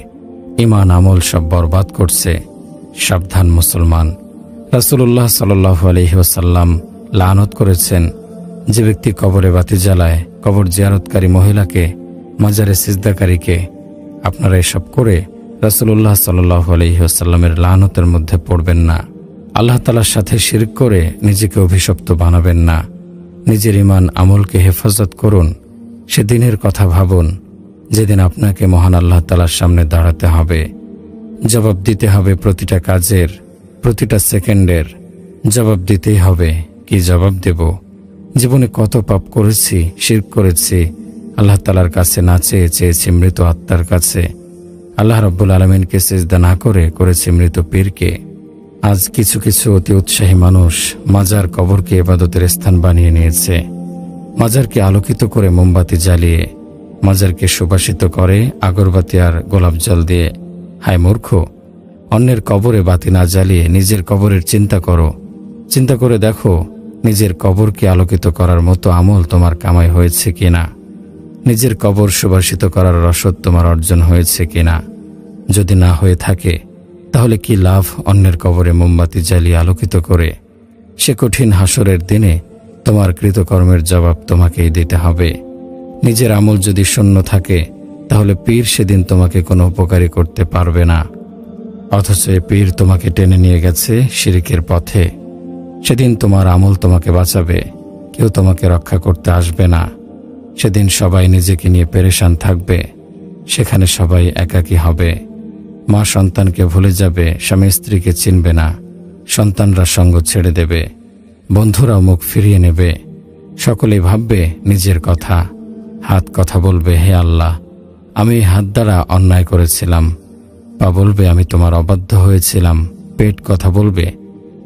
ঈমান আমল সব বরবাদ করছে। সাবধান মুসলমান। রাসূলুল্লাহ সাল্লাল্লাহু আলাইহি ওয়াসাল্লাম লানত করেছেন, যে ব্যক্তি কবরে বাতি জ্বালায়, কবর জিয়ারতকারী মহিলাকে, মাজারে সিজদাকারীকে। আপনারা এসব করে রাসূলুল্লাহ সাল্লাল্লাহু আলাইহি ওয়াসাল্লামের লানতের মধ্যে পড়বেন না। আল্লাহ তাআলার সাথে শিরক করে নিজেকে অভিশপ্ত বানাবেন না। নিজের ঈমান আমলকে হেফাজত করুন। সেদিনের কথা ভাবুন যেদিন আপনাকে মহান আল্লাহ তাআলার সামনে দাঁড়াতে হবে, জবাব দিতে হবে প্রতিটা কাজের, প্রতিটা সেকেন্ডের জবাব দিতেই হবে। কি জবাব দেব? জীবনে কত পাপ করেছি, শিরক করেছি, আল্লাহ তাআলার কাছে না চেয়েছি মৃত আত্মার কাছে, আল্লাহ রাব্বুল আলামিনকে সিজদা না করে করেছি মৃত পীরকে। আজ কিছু কিছু অতি উৎসাহী মানুষ মাজার কবরকে ইবাদতের স্থান বানিয়ে নিয়েছে। মাজারকে আলোকিত করে মোমবাতি জ্বালিয়ে, মাজারকে সুবাসিত করে আগরবাতি আর গোলাপ জল দিয়ে। হায় মূর্খ, অন্যের কবরে বাতি না জ্বালিয়ে নিজের কবরের চিন্তা করো। চিন্তা করে দেখো নিজের কবরকে আলোকিত করার মতো আমল তোমার কামাই হয়েছে কিনা, নিজের কবর সুবাসিত করার রসদ তোমার অর্জন হয়েছে কিনা। যদি না হয়ে থাকে তাহলে কি লাভ অন্যের কবরে মোমবাতি জ্বালিয়ে আলোকিত করে? সে কঠিন হাসরের দিনে তোমার কৃতকর্মের জবাব তোমাকেই দিতে হবে। নিজের আমল যদি শূন্য থাকে তাহলে পীর সেদিন তোমাকে কোনো উপকারী করতে পারবে না। অথচ এই পীর তোমাকে টেনে নিয়ে গেছে শিরকের পথে। সেদিন তোমার আমল তোমাকে বাঁচাবে, কেউ তোমাকে রক্ষা করতে আসবে না। সেদিন সবাই নিজেকে নিয়ে পেরেশান থাকবে। সেখানে সবাই একাকী হবে। মা সন্তানকে ভুলে যাবে, স্বামী স্ত্রীকে চিনবে না, সন্তানরা সঙ্গ ছেড়ে দেবে, বন্ধুরাও মুখ ফিরিয়ে নেবে। সকলেই ভাববে নিজের কথা। হাত কথা বলবে, হে আল্লাহ, আমি এই হাত দ্বারা অন্যায় করেছিলাম। পা বলবে, আমি তোমার অবাধ্য হয়েছিলাম। পেট কথা বলবে,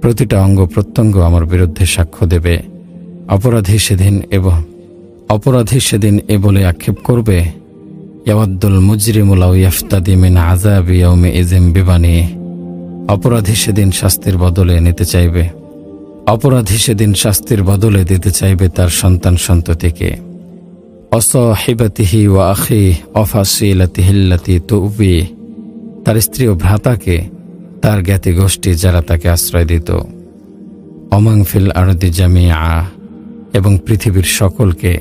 প্রতিটা অঙ্গ প্রত্যঙ্গ আমার বিরুদ্ধে সাক্ষ্য দেবে। অপরাধী সেদিন এ বলে আক্ষেপ করবে, ইয়াওয়াদ্দুল মুজরিমু লাউ ইয়াফতাদি মিন আযাবি ইয়াউমিইযিন বিবানিহি। অপরাধী সেদিন শাস্তির বদলে দিতে চাইবে তার সন্তান সন্ততিকে। অসাহিবাতিহি ওয়া আখিহি ওয়া ফাসিলাতিহি আল্লাতী তুবি। তার স্ত্রী ও ভ্রাতাকে, তার জ্ঞাতি গোষ্ঠী যারা তাকে আশ্রয় দিত। অমাং ফিল আরদি জামিআ, এবং পৃথিবীর সকলকে।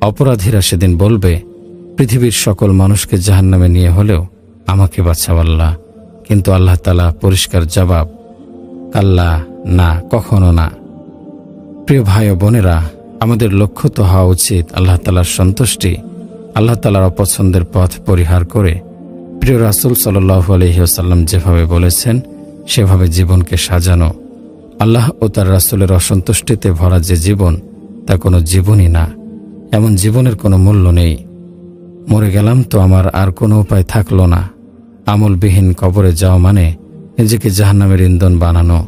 অপরাধীরা সেদিন বলবে, পৃথিবীর সকল মানুষকে জাহান্নামে নিয়ে হলেও আমাকে বাঁচাও আল্লাহ। কিন্তু আল্লাহ তাআলা পরিষ্কার জবাব, কাল্লা, না, কখনো না। প্রিয় ভাই ও বোনেরা, আমাদের লক্ষ্য তো হওয়া উচিত আল্লাহ তাআলার সন্তুষ্টি, আল্লাহ তাআলার অপছন্দের পথ পরিহার করে প্রিয় রাসূল সাল্লাল্লাহু আলাইহি ওয়াসাল্লাম যেভাবে বলেছেন সেভাবে জীবনকে সাজানো। আল্লাহ ও তার রাসূলের অসন্তুষ্টিতে ভরা যে জীবন, তা কোনো জীবনই না। এমন জীবনের কোনো মূল্য নেই। মরে গেলাম তো আমার আর কোনো উপায় থাকলো না। আমলবিহীন কবরে যাওয়া মানে নিজেকে জাহান্নামের ইন্ধন বানানো।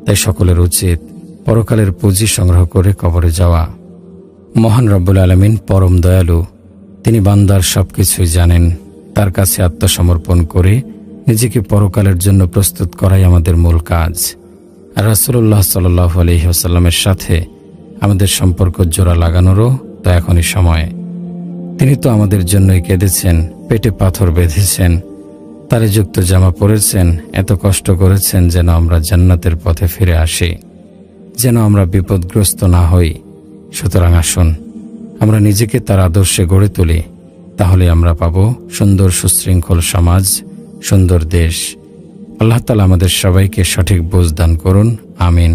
তাই সকলের উচিত পরকালের পুঁজি সংগ্রহ করে কবরে যাওয়া। মহান রব্বুল আলামিন পরম দয়ালু, তিনি বান্দার সবকিছুই জানেন। তার কাছে আত্মসমর্পণ করে নিজেকে পরকালের জন্য প্রস্তুত করাই আমাদের মূল কাজ। আর রাসূলুল্লাহ সাল্লাল্লাহু আলাইহি ওয়াসাল্লামের সাথে আমাদের সম্পর্ক জোড়া লাগানোরও তো এখনই সময়। তিনি তো আমাদের জন্যই কেঁদেছেন, পেটে পাথর বেঁধেছেন, তারে যুক্ত জামা পরেছেন, এত কষ্ট করেছেন যেন আমরা জান্নাতের পথে ফিরে আসি, যেন আমরা বিপদগ্রস্ত না হই। সুতরাং আসুন আমরা নিজেকে তার আদর্শে গড়ে তুলি, তাহলে আমরা পাব সুন্দর সুশৃঙ্খল সমাজ, সুন্দর দেশ। আল্লাহ তাআলা আমাদের সবাইকে সঠিক বুঝ দান করুন, আমিন।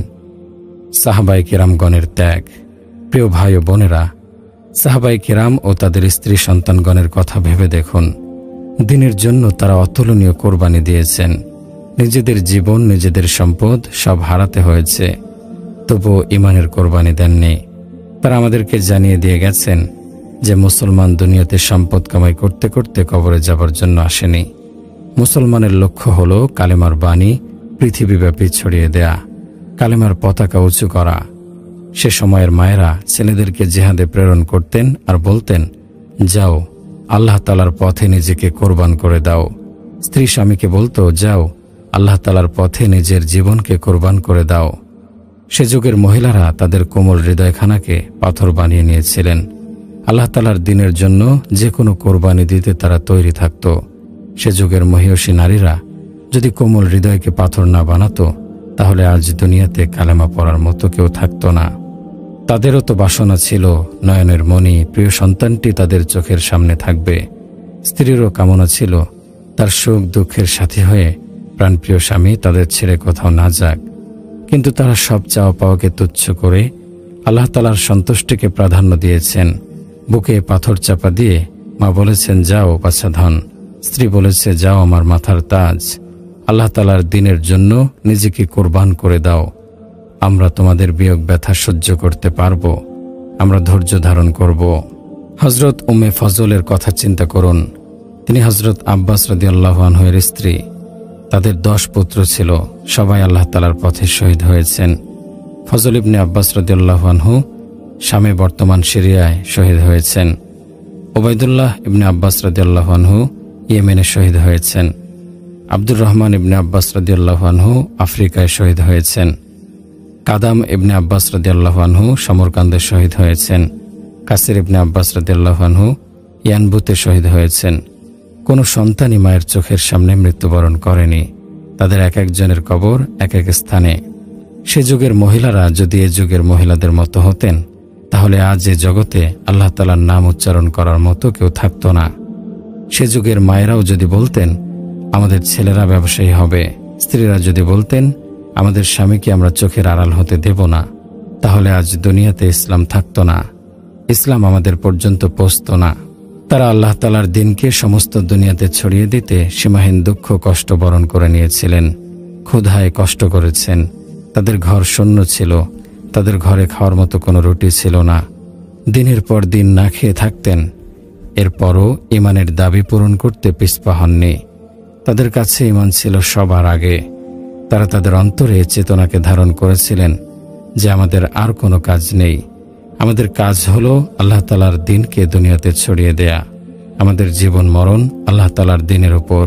সাহাবায়ে কিরামগণের ত্যাগ। প্রিয় ভাই ও বোনেরা, সাহাবায়ে কিরাম ও তাদের স্ত্রী সন্তানগণের কথা ভেবে দেখুন। দ্বীনের জন্য তারা অতুলনীয় কোরবানি দিয়েছেন। নিজেদের জীবন, নিজেদের সম্পদ সব হারাতে হয়েছে, তবুও ঈমানের কোরবানি দেননি। তারা আমাদেরকে জানিয়ে দিয়ে গেছেন যে মুসলমান দুনিয়াতে সম্পদ কামাই করতে করতে কবরে যাবার জন্য আসেনি। মুসলমানের লক্ষ্য হল কালেমার বাণী পৃথিবীব্যাপী ছড়িয়ে দেয়া, কালেমার পতাকা উঁচু করা। সে সময়ের মায়েরা ছেলেদেরকে জিহাদে প্রেরণ করতেন আর বলতেন, যাও আল্লাহ তাআলার পথে নিজেকে কোরবান করে দাও। স্ত্রী স্বামীকে বলতো, যাও আল্লাহ তাআলার পথে নিজের জীবনকে কোরবান করে দাও। সে যুগের মহিলারা তাদের কোমল হৃদয়খানাকে পাথর বানিয়ে নিয়েছিলেন। আল্লাহ তাআলার দ্বীনের জন্য যে কোনো কোরবানি দিতে তারা তৈরি থাকত। সে যুগের মহিয়সী নারীরা যদি কোমল হৃদয়কে পাথর না বানাতো, তাহলে আজ দুনিয়াতে কালেমা পড়ার মতো কেউ থাকতো না। তাদেরও তো বাসনা ছিল নয়নের মণি প্রিয় সন্তানটি তাদের চোখের সামনে থাকবে। স্ত্রীরও কামনা ছিল তার সুখ দুঃখের সাথী হয়ে প্রাণপ্রিয় স্বামী তাদের ছেড়ে কোথাও না যাক। কিন্তু তারা সব চাওয়া পাওয়াকে তুচ্ছ করে আল্লাহ তাআলার সন্তুষ্টিকে প্রাধান্য দিয়েছেন। বুকে পাথর চাপা দিয়ে মা বলেছেন, যাও বাছা ধন। স্ত্রী বলেছে, যাও আমার মাথার তাজ। আল্লাহ তাআলার দ্বীনের জন্য নিজেকে কোরবান করে দাও। আমরা তোমাদের বিয়োগ ব্যথা সহ্য করতে পারব, আমরা ধৈর্য ধারণ করব। হযরত উম্মে ফজলের কথা চিন্তা করুন। তিনি হযরত আব্বাস রাদিয়াল্লাহু আনহু এর স্ত্রী। তাদের 10 পুত্র ছিল, সবাই আল্লাহ তাআলার পথে শহীদ হয়েছেন। ফজল ইবনে আব্বাস রাদিয়াল্লাহু আনহু শামে বর্তমান সিরিয়ায় শহীদ হয়েছেন। ওবায়দুল্লাহ ইবনে আব্বাস রাদিয়াল্লাহু আনহু ইয়েমেনে শহীদ হয়েছেন। আব্দুর রহমান ইবনে আব্বাস রাদিয়াল্লাহু আনহু আফ্রিকায় শহীদ হয়েছেন। কাদাম ইবনে আব্বাস রাদিয়াল্লাহু আনহু সমরকান্দে শহীদ হয়েছেন। কাসির ইবনে আব্বাস রাদিয়াল্লাহু আনহু ইয়ানবুতে শহীদ হয়েছেন। কোনো সন্তানই মায়ের চোখের সামনে মৃত্যুবরণ করেনি। তাদের এক একজনের কবর এক এক স্থানে। সে যুগের মহিলারা যদি এ যুগের মহিলাদের মতো হতেন, তাহলে আজ এ জগতে আল্লাহ তাআলার নাম উচ্চারণ করার মতো কেউ থাকতো না। সে যুগের মায়েরাও যদি বলতেন, আমাদের ছেলেরা ব্যবসায়ী হবে, স্ত্রীরা যদি বলতেন, আমাদের স্বামীকে আমরা চোখের আড়াল হতে দেব না, তাহলে আজ দুনিয়াতে ইসলাম থাকতো না, ইসলাম আমাদের পর্যন্ত পৌঁছতো না। তারা আল্লাহ তাআলার দ্বীনকে সমস্ত দুনিয়াতে ছড়িয়ে দিতে সীমাহীন দুঃখ কষ্ট বরণ করে নিয়েছিলেন। ক্ষুধায় কষ্ট করেছেন। তাদের ঘর শূন্য ছিল, তাদের ঘরে খাওয়ার মতো কোনো রুটি ছিল না। দিনের পর দিন না খেয়ে থাকতেন। এরপরও ঈমানের দাবি পূরণ করতে পিছপা হননি। তাদের কাছে ঈমান ছিল সবার আগে। তারা তাদের অন্তরে চেতনাকে ধারণ করেছিলেন যে আমাদের আর কোনো কাজ নেই, আমাদের কাজ হলো আল্লাহ তাআলার দ্বীনকে দুনিয়াতে ছড়িয়ে দেয়া। আমাদের জীবন মরণ আল্লাহ তাআলার দ্বীনের উপর।